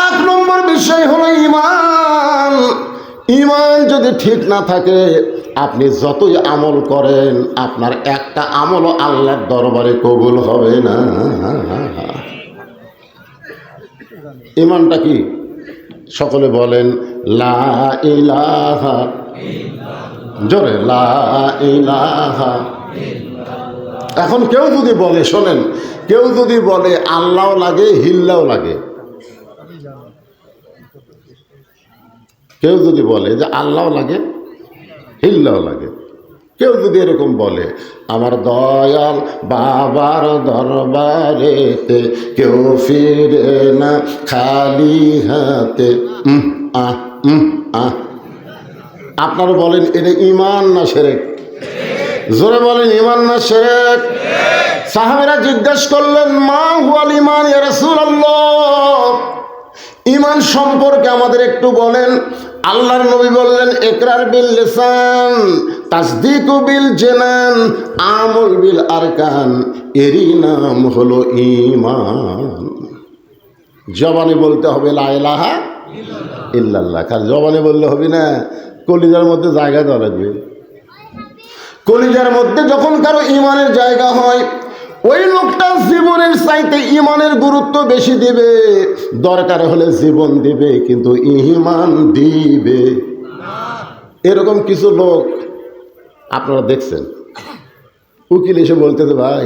[SPEAKER 1] 1 নম্বর বিষয় হলো ঈমান। ঈমান যদি ঠিক না থাকে, আপনি যতই আমল করেন, আপনার একটা আমলও আল্লাহর দরবারে কবুল হবে না। ঈমানটা কি? সকলে বলেন লা ইলাহা, জোরে লা ইলাহা। এখন কেউ যদি বলে, শোনেন, কেউ যদি বলে আল্লাহও লাগে হিল্লাও লাগে, কেউ যদি বলে যে আল্লাহও লাগে হিল্লাও লাগে, কেউ যদি এরকম বলে, আমার দয়াল বাবার দরবারেতে কেউ ফিরে না খালি হাতে, আপনারা বলেন এটা ঈমান না শিরক? জোরে বলেন ঈমান না শিরক? সাহাবীরা জিজ্ঞেস করলেন, মা হুয়াল ঈমান ইয়া রাসূলুল্লাহ, ঈমান সম্পর্কে আমাদের একটু বলেন। আল্লাহর নবী বললেন, ইকরার বিল লিসান, তাসদীকু বিল জানান, আমল বিল আরকান। এরই নাম হলো ঈমান। জবানে বলতে হবে লা ইলাহা ইল্লাল্লাহ। খালি জবানে বললে হবে না, কলিজার মধ্যে জায়গা দেওয়া লাগবে। কলিজার মধ্যে যখন কারো ঈমানের জায়গা হয়, ওই লোকটা জীবনের চাইতে ঈমানের গুরুত্ব বেশি দিবে। দরকার হলে জীবন দিবে, কিন্তু ঈমান দিবে। এরকম কিছু লোক আপনারা দেখছেন। উকিল এসে বলতেছে, ভাই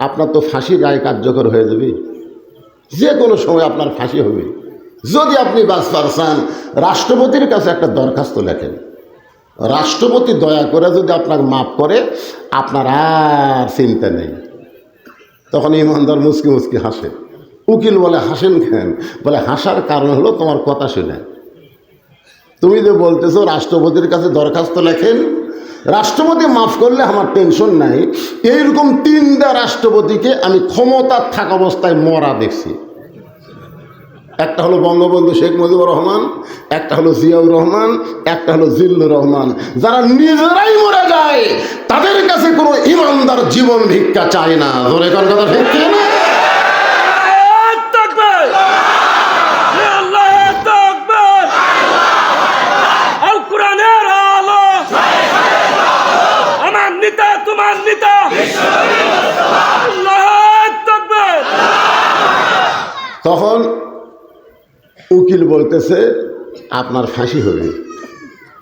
[SPEAKER 1] আপনার তো ফাঁসি রায় কার্যকর হয়ে যাবে, যে কোনো সময় আপনার ফাঁসি হবে, যদি আপনি বাঁচতে চান রাষ্ট্রপতির কাছে একটা দরখাস্ত লেখেন, রাষ্ট্রপতি দয়া করে যদি আপনাকে মাফ করে, আপনার আর চিন্তা নেই। তখন ইমানদার মুচকি মুচকি হাসে। উকিল বলে, হাসেন কেন? বলে, হাসার কারণ হলো তোমার কথা শুনে। তুমি যে বলতেছো রাষ্ট্রপতির কাছে দরখাস্ত লেখেন, রাষ্ট্রপতি মাফ করলে আমার টেনশন নাই। এইরকম 3টা রাষ্ট্রপতিকে আমি ক্ষমতার থাকা অবস্থায় মরা দেখছি। একটা হলো বঙ্গবন্ধু শেখ মুজিবুর রহমান, একটা হলো জিয়াউর রহমান, একটা হলো জিল্লুর রহমান। যারা নিজেরাই মরে যায়, তাদের কাছে কোনো ইমানদার জীবন ভিক্ষা চায় না। ধরে কার কথা ঠিক না? তখন উকিল বলতেছে, আপনার ফাঁসি হবে।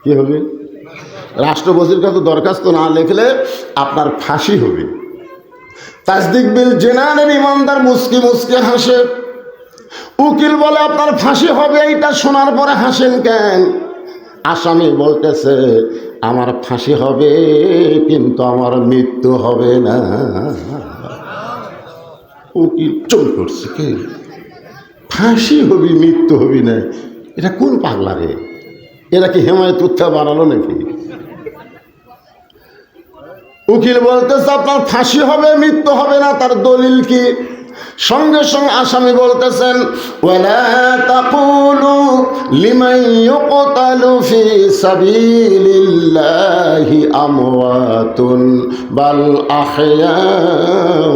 [SPEAKER 1] কি হবে? রাষ্ট্রপতির কাছে দরখাস্ত না লিখলে আপনার ফাঁসি হবে। তাসদিক বিল জানানের ইমানদার মুচকি মুচকি হাসে। উকিল বলে, আপনার ফাঁসি হবে। এইটা শোনার পরে হাসেন কেন? আসামি বলতেছে, আমার ফাঁসি হবে, কিন্তু আমার মৃত্যু হবে না। উকিল চোখ করছে, কে ফাঁসি হবি মৃত্যু হবি না? এটা কোন পাগলা রে? এরা কি হেমায়ত উত্থা বানালো নাকি? উকিল বলতেছে, আপনার ফাঁসি হবে মৃত্যু হবে না, তার দলিল কি? সঙ্গে সঙ্গে আসামি বলতেছেন, ওয়ালা তাকুলু লিমান ইউকতালু ফি সাবিলিল্লাহি আমওয়াতুন বাল আহইয়াউ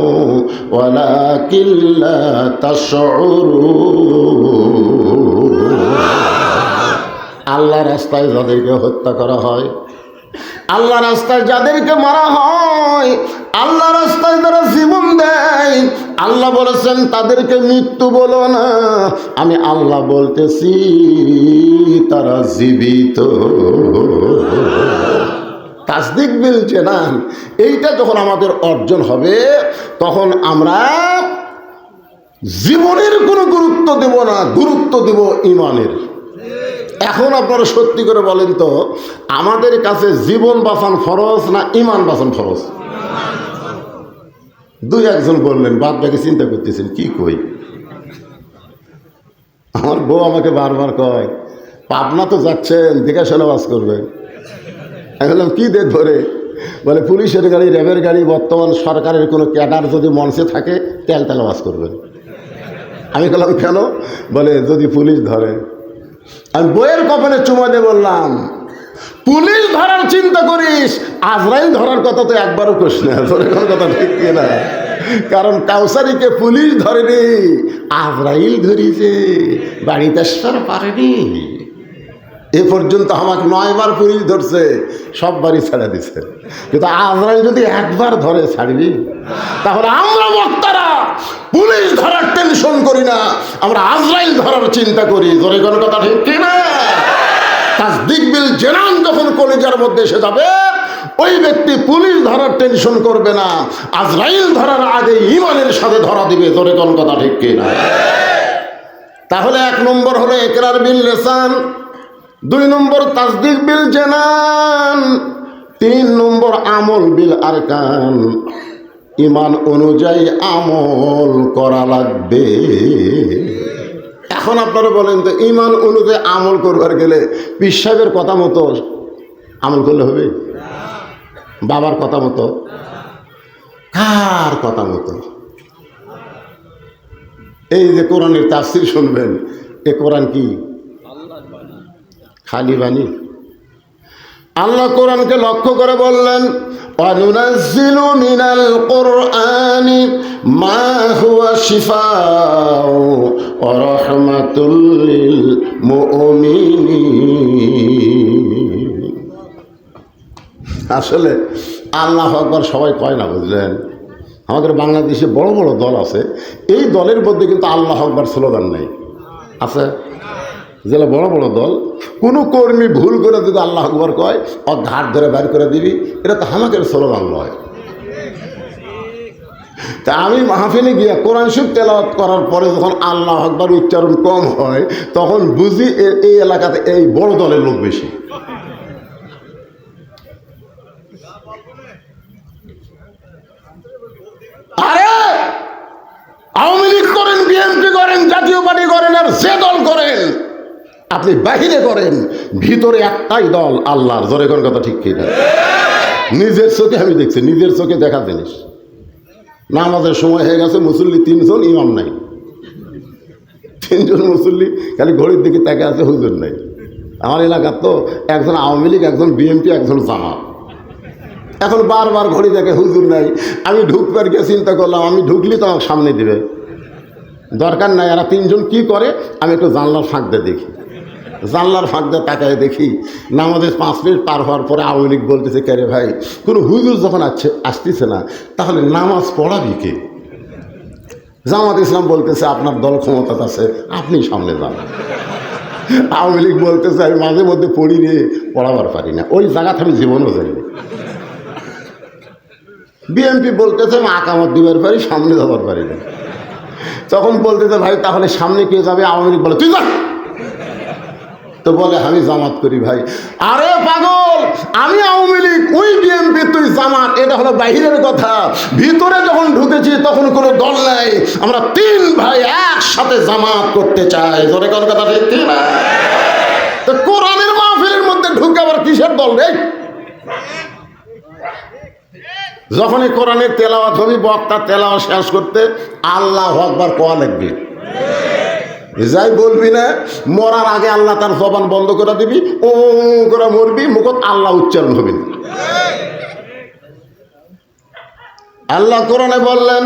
[SPEAKER 1] ওয়ালাকিন লা তাশউরুন। আল্লাহর রাস্তায় যাদেরকে হত্যা করা হয়, আল্লাহ রাস্তায় যাদেরকে মারা হয়, আল্লাহ রাস্তায় যারা জীবন দেয়, আল্লাহ বলেছেন তাদেরকে মৃত্যু বলো না, আমি আল্লাহ বলতেছি তারা জীবিত। তাসদিক বিল জানান, এইটা যখন আমাদের অর্জন হবে তখন আমরা জীবনের কোনো গুরুত্ব দেব না, গুরুত্ব দেব ইমানের। এখন আপনারা সত্যি করে বলেন তো, আমাদের কাছে জীবন বাঁচান ফরজ না ইমান বাঁচান ফরজ? দুই একজন বললেন, বাদ বাকি চিন্তা করতেছেন কি কই। আমার বউ আমাকে বারবার কয়, পাবনা তো যাচ্ছেন, দেখে শুনে বাস করবেন। আমি বললাম কি দেখ ধরে? বলে পুলিশের গাড়ি, র্যাবের গাড়ি, বর্তমান সরকারের কোনো ক্যাডার যদি মঞ্চে থাকে তেল তেল বাস করবেন। আমি বললাম কেন? বলে যদি পুলিশ ধরে। আমি বইয়ের কপালে চুমা দিয়ে বললাম, পুলিশ ধরার চিন্তা করিস, আজরাইল ধরার কথা তো একবারও কোস না। তোর এখন কথা ঠিক কিনা? কারণ কাউসারিকে পুলিশ ধরেনি, আজরাইল ধরিছে, বাড়িতে আসার পারেনি। এ পর্যন্ত আমাকে 9 বার পুলিশ ধরছে, সব বাড়ি ছেড়ে দিছে, কিন্তু আজরাইল যদি একবার ধরে ছাড়বি? তাহলে আমরা বক্তারা পুলিশ ধরার টেনশন করি না, আমরা আজরাইল ধরার চিন্তা করি। জোরে কোনো কথা ঠিক কিনা? তাসদিক বিল জানান যখন কলিজার মধ্যে এসে যাবে, ওই ব্যক্তি পুলিশ ধরার টেনশন করবে না, আজরাইল ধরার আগে ইমানের সাথে ধরা দিবে। জোরে কোন কথা ঠিক কিনা? তাহলে 1 নম্বর হলো ইকরার বিল লিসান, 2 নম্বর তাসদিক বিল জানান, 3 নম্বর আমল বিল আরকান। ইমান অনুযায়ী আমল করা লাগবে। এখন আপনারা বলেন তো, ইমান অনুযায়ী আমল করবার গেলে পীর সাহেবের কথা মতো আমল করলে হবে? বাবার কথা মতো? কার কথা মতো? এই যে কোরআনের তাফসীর শুনবেন, এ কোরআন কি খালি বাণী? আল্লাহ কোরআনকে লক্ষ্য করে বললেন, ওয়ানুনাজ্জিলু মিনাল কুরআনি মা হুয়া শিফাউ ওয়া রাহমাতুল লিল মুমিনিন। আসলে আল্লাহু আকবার সবাই কয় না, বুঝলেন? আমাদের বাংলাদেশে বড় বড় দল আছে, এই দলের মধ্যে কিন্তু আল্লাহু আকবার স্লোগান নেই। আছে যেটা বড় বড় দল, কোনো কর্মী ভুল করে যদি আল্লাহু আকবার কয়, ও ঘাট ধরে বের করে দিবি, এটা তো আমাদের স্লোগান নয়। তা আমি মাহফিলে গিয়ে কোরআন শরীফ তেলাওয়াত করার পরে যখন আল্লাহু আকবার উচ্চারণ কম হয়, তখন বুঝি এই এলাকাতে এই বড় দলের লোক বেশি। আরে আওয়ামী লীগ করেন, বিএনপি করেন, জাতীয় পার্টি করেন, আর যে দল করেন, আপনি বাহিরে করেন, ভিতরে একটাই দল আল্লাহর। জোরে কোন কথা ঠিক কিনা? নিজের চোখে আমি দেখছি, নিজের চোখে দেখা জিনিস। নামাজের সময় হয়ে গেছে, মুসল্লি 3 জন, ইমাম নাই। 3 জন মুসল্লি, খালি ঘড়ির দিকে তাকে আছে, হুজুর নাই। আমার এলাকার তো একজন আওয়ামী লীগ, একজন বিএনপি, একজন জামাত। এখন বারবার ঘড়ি দেখে হুজুর নাই। আমি ঢুকবার গিয়ে চিন্তা করলাম, আমি ঢুকলি তো আমাকে সামনে দিবে, দরকার নাই। এরা 3 জন কি করে, আমি একটু জানলার ফাঁক দিয়ে দেখি। জানলার ফাঁক দিয়ে তাকায় দেখি, নামাজের 5 মিনিট পার হওয়ার পরে আওয়ামী লীগ বলতেছে, কে রে ভাই, কোনো হুজুর যখন আসতেছে না, তাহলে নামাজ পড়াবি কে? জামাত ইসলাম বলতেছে, আপনার দল ক্ষমতা আছে, আপনি সামনে যান। আওয়ামী লীগ বলতেছে, আমি মাঝে মধ্যে পড়ি রে, পড়াবার পারি না, ওই জায়গাতে আমি জীবনও যাই। বিএনপি বলতেছে, আমি আকামত দিবার পারি, সামনে যাবার পারি না। তখন বলতেছে, ভাই তাহলে সামনে কে যাবে? আওয়ামী লীগ বলে, তুই যা। তো বলে, আমি জামাত করি। ভাই আরে পাগল, আমি আওয়ামী লীগ, ওই বিএনপি, তুই জামাত, এটা হলো বাহিরের কথা। ভিতরে যখন ঢুকেছি তখন কোনো দল নাই, আমরা 3 ভাই একসাথে জামাত করতে চাই। জোরে কোন কথা ঠিক না? তো কোরআনের মাহফিলের মধ্যে ঢুকে আবার কিসের দল রে? যখনই কোরআনের তেলাওয়াত হবে, বক্তা তেলাওয়াত শেষ করতে আল্লাহু আকবার কোয়া লাগবে। যাই বলবি না, মরার আগে আল্লাহ তার জবান বন্ধ করে দিবি, ও করে মরবি, মুখত আল্লাহ উচ্চারণ হবে না। আল্লাহ কোরআনে বললেন,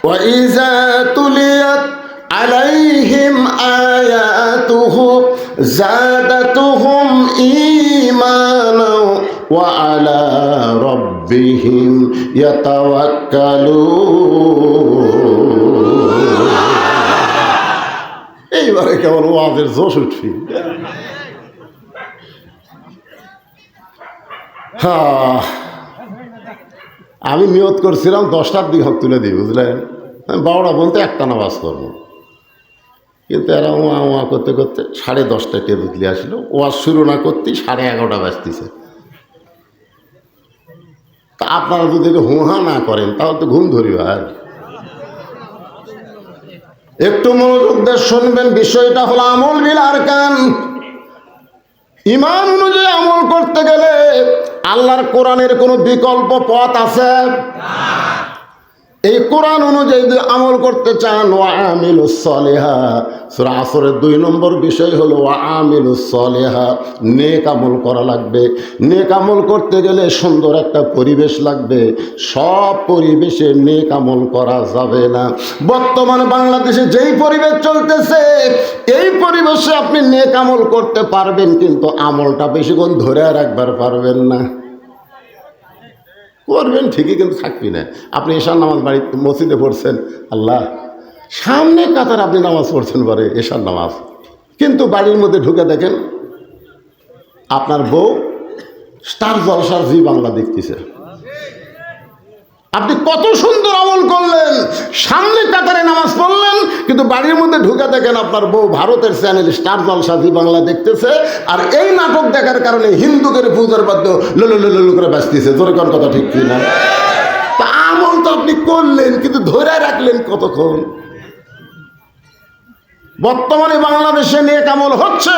[SPEAKER 1] ওয়াইজা তুলিয়াত আলাইহিম আয়াতুহু যাদাতুহুম ঈমানা وعلى ربهم يتوكلون। এইবারে কেমন ওয়াজের জোশ উঠবি। হ্যাঁ, আমি নিয়ত করছিলাম 10টার দিকে হাত তুলে দিই, বুঝলেন? 12টা বলতে একটা নামাজ করবো, কিন্তু এরা ওয়া করতে করতে 10:30টায় টেবিল আসলো। ওয়াজ শুরু না করতেই 11:30 বাজতেছে। তা আপনারা যদি হুহা না করেন তাহলে তো ঘুম ধরিবে। আর একটু মনোযোগ দিয়ে শুনবেন, বিষয়টা হলো আমল বিল আরকান। ইমান অনুযায়ী আমল করতে গেলে আল্লাহর কোরআনের কোনো বিকল্প পথ আছে? এই কোরআন অনুযায়ী যদি আমল করতে চান, ওয়া আমিলুস সলিহা, সূরা আসরের 2 নম্বর বিষয় হলো ওয়া আমিলুস সলিহা, নেক আমল করা লাগবে। নেক আমল করতে গেলে সুন্দর একটা পরিবেশ লাগবে। সব পরিবেশে নেক আমল করা যাবে না। বর্তমানে বাংলাদেশে যেই পরিবেশ চলতেছে, এই পরিবেশে আপনি নেক আমল করতে পারবেন, কিন্তু আমলটা বেশিক্ষণ ধরে রাখবার পারবেন না। করবেন ঠিকই, কিন্তু থাকবি না। আপনি এশার নামাজ বাড়ি মসজিদে পড়ছেন, আল্লাহ সামনে কাতার আপনি নামাজ পড়ছেন পরে এশার নামাজ, কিন্তু বাড়ির মধ্যে ঢুকে দেখেন আপনার বউ স্টার জলসার জি বাংলা দেখতেছে। আপনি কত সুন্দর আমল করলেন, সামনে কাতারে নামাজ পড়লেন, কিন্তু বাড়ির মধ্যে ঢুকে দেখেন আপনার বউ ভারতের চ্যানেল স্টার জলসা জি বাংলা দেখতেছে। আর এই নাটক দেখার কারণে হিন্দুদের পূজার বাদ্য লুলু করে বাঁচতেছে। জোরে কোন কথা ঠিক কিনা? তা আমল তো আপনি করলেন, কিন্তু ধরে রাখলেন কতক্ষণ? বর্তমানে বাংলাদেশে নেক আমল হচ্ছে,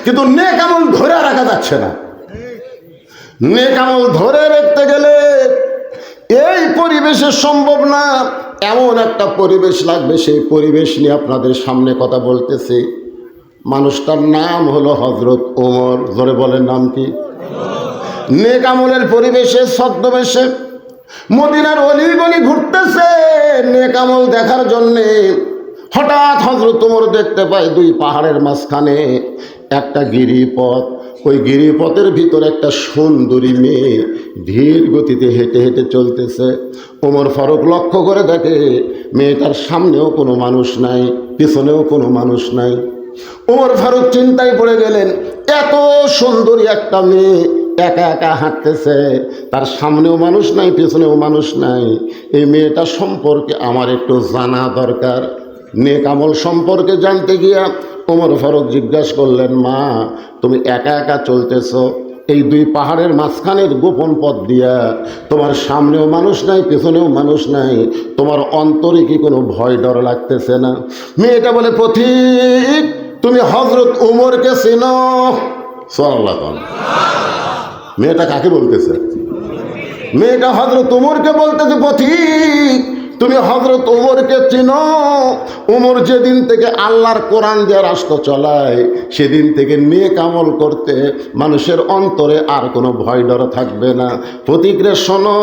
[SPEAKER 1] কিন্তু নেক আমল ধরে রাখা যাচ্ছে না। নেক আমল ধরে রাখতে গেলে এই পরিবেশে সম্ভব না। এমন একটা পরিবেশ লাগবে, সেই পরিবেশ নিয়ে আপনাদের সামনে কথা বলতেছি। মানুষটার নাম হলো হযরত ওমর। জোরে বলেন, নাম কি? নেক আমলের পরিবেশে ছদ্মবেশে মদিনার অলি গলি ঘুরতেছে নেক আমল দেখার জন্যে। হঠাৎ হযরত ওমর দেখতে পায় 2 পাহাড়ের মাঝখানে একটা গিরিপথ। ওই গিরিপথের ভিতরে একটা সুন্দরী মেয়ে ধীর গতিতে হেঁটে হেঁটে চলতেছে। ওমর ফারুক লক্ষ্য করে দেখে মেয়েটার সামনেও কোনো মানুষ নাই, পিছনেও কোনো মানুষ নাই। ওমর ফারুক চিন্তায় পড়ে গেলেন, এত সুন্দরী একটা মেয়ে একা একা হাঁটতেছে, তার সামনেও মানুষ নাই, পিছনেও মানুষ নাই। এই মেয়েটা সম্পর্কে আমার একটু জানা দরকার। নেক আমল সম্পর্কে জানতে গিয়া ওমর ফারুক জিজ্ঞাসা করলেন, মা তুমি একা একা চলতেছ এই 2 পাহাড়ের মাঝখানের গোপন পথ দিয়া, তোমার সামনেও মানুষ নাই, পেছনেও মানুষ নাই, তোমার অন্তরে কি কোনো ভয় ডর লাগতেছে না? মেয়েটা বলে, পথিক তুমি হযরত ওমরকে চেনো? সাল্লাল্লাহু আলাইহি। মেয়েটা কাকে বলতেছে? মেয়েটা হযরত ওমরকে বলতেছে, পথিক তুমি হযরত ওমরকে চিনো? ওমর যেদিন থেকে আল্লাহর কোরআন দিয়ে রাষ্ট্র চলায়, সেদিন থেকে নেক আমল করতে মানুষের অন্তরে আর কোনো ভয় ডর থাকবে না। প্রতিক্রে শোনো,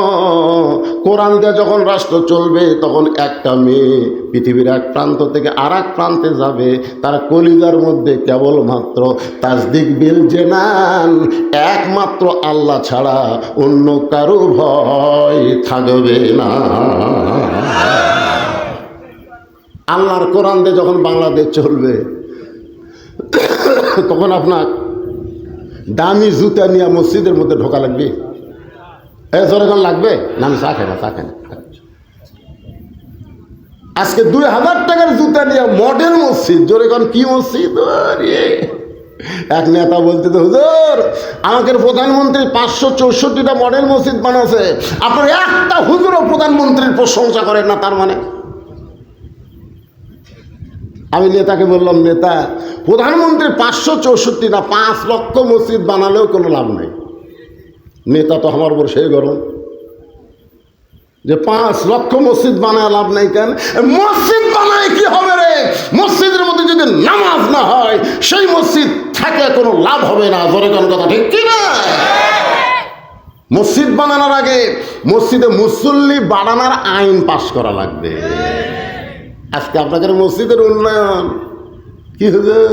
[SPEAKER 1] কোরআন দিয়ে যখন রাষ্ট্র চলবে, তখন একটা মেয়ে পৃথিবীর এক প্রান্ত থেকে আর এক প্রান্তে যাবে, তার কলিজার মধ্যে কেবলমাত্র তাসদিক বিল জেনান, একমাত্র আল্লাহ ছাড়া অন্য কারো ভয় থাকবে না। আল্লাহর কোরআন দিয়ে যখন বাংলাদেশ চলবে, তখন আপনার দামি জুতা নিয়ে মসজিদের মধ্যে ঢোকা লাগবে। যখন লাগবে না, আমি চা খাই না, চা খাই না। আজকে 2000 টাকার জুতা নিয়ে মডেল মসজিদ। জোরে কোন কি মসজিদ? এক নেতা বলতে, তো হুজুর আমাদের প্রধানমন্ত্রী 564টা মডেল মসজিদ বানাচ্ছে, আপনার একটা হুজুরও প্রধানমন্ত্রীর প্রশংসা করেন না, তার মানে? আমি নেতাকে বললাম, নেতা প্রধানমন্ত্রী 564 না 5 লক্ষ মসজিদ বানালেও কোনো লাভ নাই। নেতা তো আমার উপর সেই গরম যে 5 লক্ষ মসজিদ বানায় লাভ নাই। কেন? মসজিদ বানায় কি হবে রে? মসজিদের মধ্যে যদি নামাজ না হয়, সেই মসজিদ থাকে কোনো লাভ হবে না। জোরে কোন কথা ঠিক কি না? মসজিদ বানানোর আগে মসজিদে মুসল্লি বাড়ানোর আইন পাশ করা লাগবে। আজকে আপনাদের মসজিদের উন্নয়ন কি হুজুর?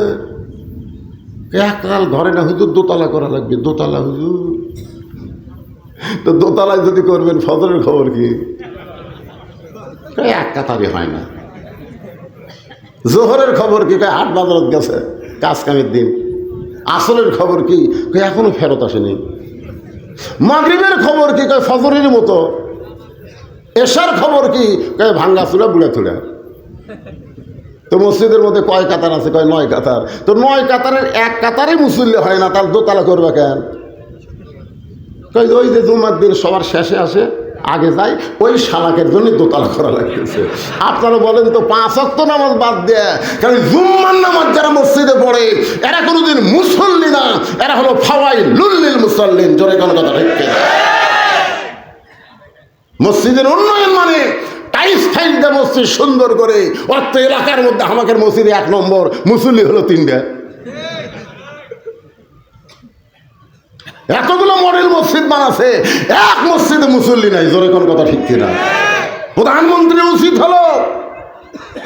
[SPEAKER 1] একরাল ধরে না হুজুর, দোতলা করা লাগবে, দোতলা হুজুর। তো দোতলায় যদি করবেন ফজরের খবর কি? এক কাতারি হয় না। জোহরের খবর কি? হাট বাজারত গেছে, কাজ কামের দিন। আসরের খবর কি? এখনো ফেরত আসেনি। মাগরিবের খবর কি? ফজরের মতো। এশার খবর কি? ভাঙ্গা চুলা বুড়া চুলা। তো মসজিদের মধ্যে কয় কাতার আছে? 9 কাতার। তো 9 কাতারের এক কাতারে মুসল্লি হয় না, তার দোতলা করবে কেন? ওই যে জুমার দিন সবার শেষে আসে, আগে যায়, ওই শালাকের জন্য দোতলা করা লাগতেছে। আপনারা বলেন তো 5 ওয়াক্ত নামাজ বাদ দেয়, কারণ জুম্মার নামাজ যারা মসজিদে পড়ে এরা কোনোদিন মুসল্লি না, এরা হলো ফাওয়াইলুল লিল মুসাল্লিন। জোরে কোন কথা ঠিক না? মসজিদের উন্নয়ন মানে টাইলস ফাইল দিয়ে মসজিদ সুন্দর করে, অর্থ এলাকার মধ্যে আমাদের মসজিদে 1 নম্বর, মুসল্লি হলো 3টা। এতগুলো মডেল মসজিদ বানাচ্ছে, এক মসজিদে মুসল্লি নাই। জোরে কোন কথা ঠিক কিনা? প্রধানমন্ত্রী উচিত হলো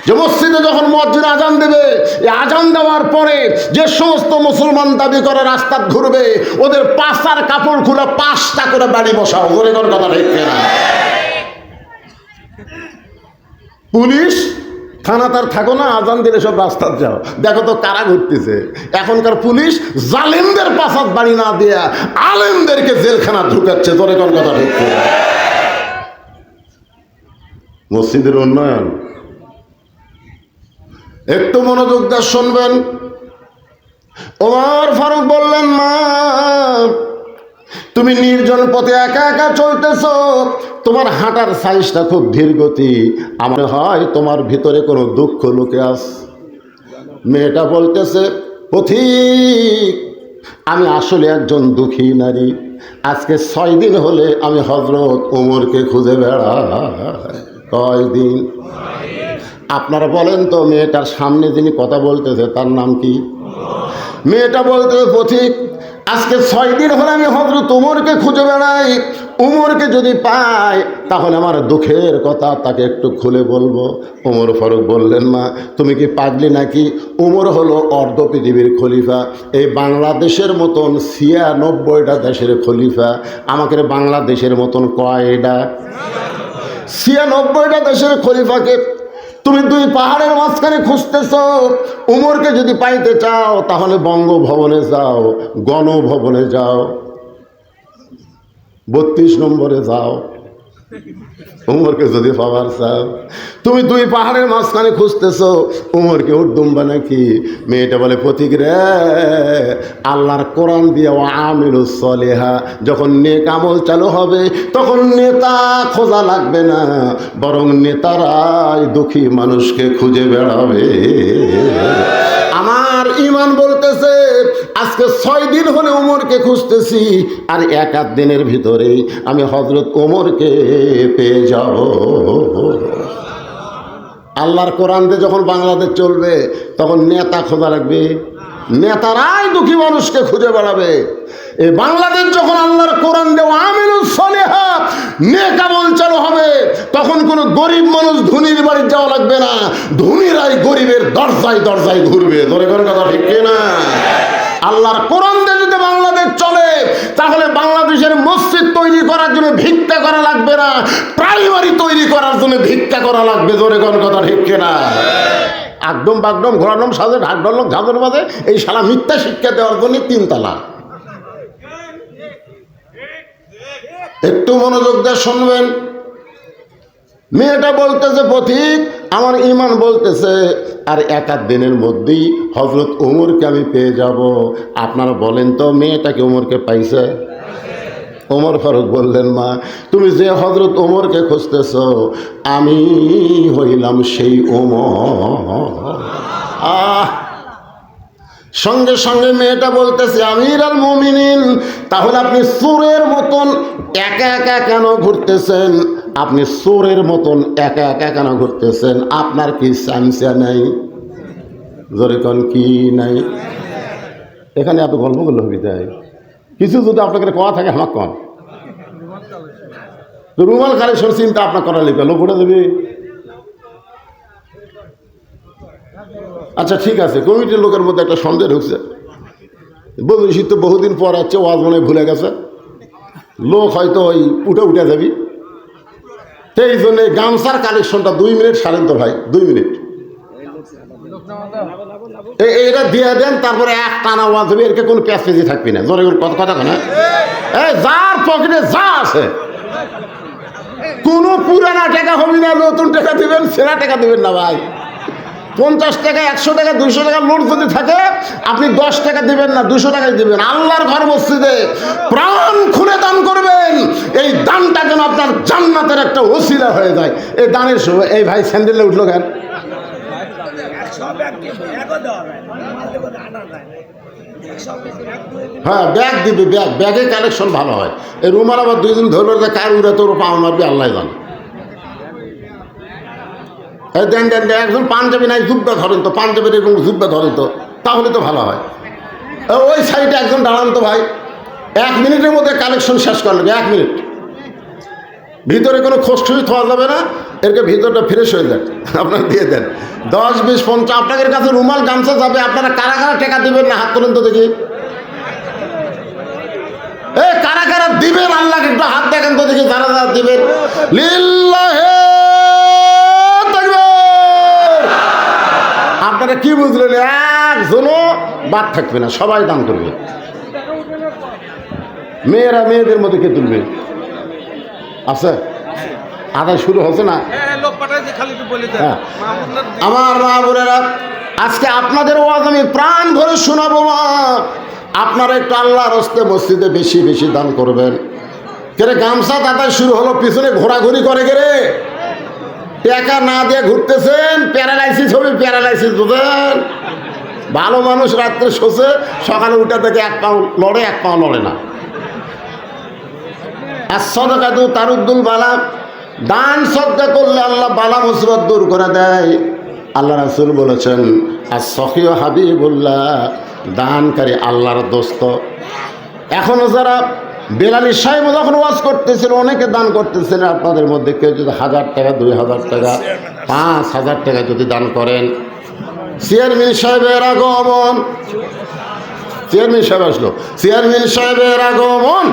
[SPEAKER 1] যে মসজিদে যখন মুয়াজ্জিন আজান দেবে, এই আজান দেওয়ার পরে যে সমস্ত মুসলমান দাবি করে রাস্তা ঘুরবে, ওদের পাশার কাপড় খুলে 5টা করে বাড়ি বসাও। জোরে কোন কথা ঠিক কিনা? পুলিশ থানা তার থাকো না, আজান দিলে সব রাস্তা যাও। দেখো তো কারা ঘুরতেছে। এখনকার পুলিশ জালেমদের পাশাত বাড়ি না দিয়া আলেমদেরকে জেলখানা ঢুকাচ্ছে। তোরে কোন কথা ঠিক? মসজিদের উন্নয়ন একটু মনোযোগ দিয়ে শুনবেন। ওমর ফারুক বললেন, মা তুমি নির্জন পথে একা একা চলতেছ, তোমার হাঁটার সাইজটা খুব ধীর গতি, আমার হয় তোমার ভিতরে কোনো দুঃখ লুকে আছে। মেয়েটা বলতেছে, পথিক আমি আসলে একজন দুঃখী নারী। আজকে 6 দিন হলে আমি হযরত ওমরকে খুঁজে বেড়াই। কয়দিন? আপনারা বলেন তো, মেয়েটার সামনে যিনি কথা বলতেছে তার নাম কি? মেয়েটা বলতেছে, পথিক আজকে 6 দিন হলে আমি হযরত ওমরকে খুঁজে বেড়াই। ওমরকে যদি পাই তাহলে আমার দুঃখের কথা তাকে একটু খুলে বলবো। ওমর ফারুক বললেন, মা তুমি কি পাগলি নাকি? ওমর হলো অর্ধ পৃথিবীর খলিফা, এই বাংলাদেশের মতন 96টা দেশের খলিফা। আমাকে বাংলাদেশের মতন কয়টা? 96টা দেশের খলিফাকে তুমি 2 পাহাড়ের মাঝখানে খুঁজতেছ। উমরকে যদি পাইতে চাও তাহলে বঙ্গভবনে যাও, গণভবনে যাও, 32 নম্বরে যাও। উমরকে যদি পাওয়ার চাও, তুমি 2 পাহাড়ের মাঝখানে খুঁজতেছ, উমরকে উঠদুম্বা নাকি? মেয়েটা বলে, পথিক রে, আল্লাহর কোরআন দিয়ে আমিলুস সলিহা, যখন নেক আমল চালু হবে তখন নেতা খোঁজা লাগবে না, বরং নেতারাই দুঃখী মানুষকে খুঁজে বেড়াবে। আমার ইমান বলতেছে আজকে 6 দিন হলে ওমরকে খুঁজতেছি, আর 1-8 দিনের ভিতরেই আমি হযরত ওমরকে পেয়ে যাব। আল্লাহর কোরআন দিয়ে যখন বাংলাদেশ চলবে তখন নেতা খোঁজা লাগবে, নেতারাই দুঃখী মানুষকে খুঁজে বেড়াবে। এই বাংলাদেশ যখন আল্লাহর কোরআন দেওয়া আমিলুস সলিহাত নেক আমল চালু হবে, তখন কোনো গরিব মানুষ ধনীর বাড়ি যাওয়া লাগবে না, ধনীরাই গরিবের দরজায় দরজায় ঘুরবে। ধরে করে কথা ঠিক না? আল্লাহর কোরআন দিয়ে যদি বাংলাদেশ চলে তাহলে বাংলাদেশের মসজিদ তৈরি করার জন্য ভিক্ষা করা লাগবে না, প্রাইমারি তৈরি করার জন্য ভিক্ষা করা লাগবে। ধরে কোন কথা ঠিক না? একদম বাগডম ঘোরাডম সাজে ঢাক ঢোলক ঝাঁঝর বাজে, এই শালা মিথ্যা শিক্ষা দেওয়ার জন্য 3 তালা। একটু মনোযোগ দিয়ে শুনবেন। মেয়েটা বলতেছে, পথিক আমার ইমান বলতেছে আর 1-8 দিনের মধ্যেই হযরত ওমরকে আমি পেয়ে যাব। আপনারা বলেন তো, মেয়েটাকে ওমরকে পাইছে? ওমর ফারুক বললেন, মা তুমি যে হযরত ওমরকে খুঁজতেছ, আমি হইলাম সেই ওমর। সঙ্গে সঙ্গে মেয়েটা বলতেছে, আমিরুল মুমিনিন, তাহলে আপনি চোরের মতন একা একা কেন ঘুরতেছেন? আপনি চোরের মতন একা একা কেন ঘুরতেছেন? আপনার কি চামচা নাই? জোরে কোন কি নাই? এখানে এত গল্পগুলো হবি তাই কিছু যদি আপনাকে কথা থাকে আমার কন রুমাল কালেকশন চিন্তা আপনার করা লিখবে, লোক উঠে দেবে। আচ্ছা ঠিক আছে, কমিটির লোকের মধ্যে একটা সন্দেহ ঢুকছে, বলছি তো বহুদিন পর আছে, ওয়াজ মনে ভুলে গেছে। লোক হয়তো ওই উঠে যাবি। সেই জন্য গামছার কালেকশনটা 2 মিনিট সারেন তো ভাই, 2 মিনিট এইটা দিয়ে দেন, তারপরে এক টানা ওয়াজ হবে, এর কোনো প্যাচপেজি থাকবি না। জোরে কথা কেন, এই যার পকেটে যা আছে কোনো পুরানা টাকা হবি না, নতুন টাকা দিবেন, সেরা টাকা দিবেন না ভাই। 50 টাকা 100 টাকা 200 টাকা নোট যদি থাকে আপনি 10 টাকা দিবেন না, 200 টাকাই দিবেন। আল্লাহর ঘর মসজিদে প্রাণ খুলে দান করবেন, এই দানটা যেন আপনার জান্নাতের একটা ওসিলা হয়ে যায়। এই দানের সময় এই ভাই স্যান্ডেলে উঠলো কেন? হ্যাঁ ব্যাগ দিবি, ব্যাগে কালেকশন ভালো হয়। এই রুমাল আবার 2 দিন ধরবে, কার উড়ে তোর পাওয়া মারবি আল্লাহ জানে। দেন একজন পাঞ্জাবি নাই জুব্বা ধরেন তো, পাঞ্জাবির এরকম জুব্বা ধরেন তো, তাহলে তো ভালো হয়। ওই সাইডে একজন দাঁড়ান তো ভাই, 1 মিনিটের মধ্যে কালেকশন শেষ করে নেবে, 1 মিনিট। ভিতরে কোনো খোঁজখুঁজি থাকা যাবে না, এরকে ভিতরটা ফ্রেশ হয়ে যায়, আপনারা দিয়ে দেন। 10, 20, 50 আপনাদের কাছে রুমাল গামছা যাবে। আপনারা কারা কারা টাকা দিবেন না হাত তুলেন তো দেখি। কারা কারা দিবেন আল্লাহকে একটু হাত দেখেন তো দেখি, যারা যারা দিবেন। লিল্লাহে আপনারা কি বুঝলেন? একজনও বাদ থাকবে না, সবাই দান করবে। মেয়েরা মেয়েদের মধ্যে কে তুলবে? আছে আদায় শুরু হচ্ছে না? হ্যাঁ। আমার মা বোনেরা, আজকে আপনাদের ওয়াজ আমি প্রাণ ভরে শোনাবো। মা আপনারা একটু আল্লাহর হস্তে মসজিদে বেশি বেশি দান করবেন। কেরে গামছা আদায় শুরু হলো, পিছনে ঘোরাঘুরি করে গেলে টাকা না দিয়ে ঘুরতেছেন, প্যারালাইসিস হবে, প্যারালাইসিস বুঝেন। ভালো মানুষ রাত্রে শোষে, সকালে উঠে থেকে 1 পাও লড়ে, 1 পাও লড়ে না। আর সদকাতু তারুদ্দুল বালা, দান সদকা করলে আল্লাহ বালা মুসিবত দূর করে দেয়। আল্লাহ রাসূল বলেছেন, আর সখিয় হাবিবুল্লাহ, দানকারী আল্লাহর দোস্ত। এখনো যারা বেলালি সাহেব যখন ওয়াজ করতেছিল, অনেকে দান করতেছেন। আপনাদের মধ্যে কেউ যদি 1000 টাকা, 2000 টাকা, 5000 টাকা যদি দান করেন, চেয়ারম্যান সাহেবের আগমন, চেয়ারম্যান সাহেব আসলো, চেয়ারম্যান সাহেবের আগমন।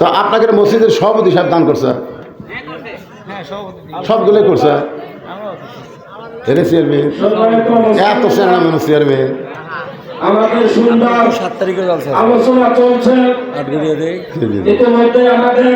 [SPEAKER 1] তো আপনাকে মসজিদের সভাপতি সাহেব দান করছে, সবগুলোই করছে। চেয়ারম্যান এত চেয়ারম্যান, চেয়ারম্যান
[SPEAKER 2] আমাদের সুন্দর
[SPEAKER 3] 7 তারিখে
[SPEAKER 2] আলোচনা চলছে।
[SPEAKER 3] আট ঘড়িয়ে দেয়
[SPEAKER 2] ইতিমধ্যে আমাদের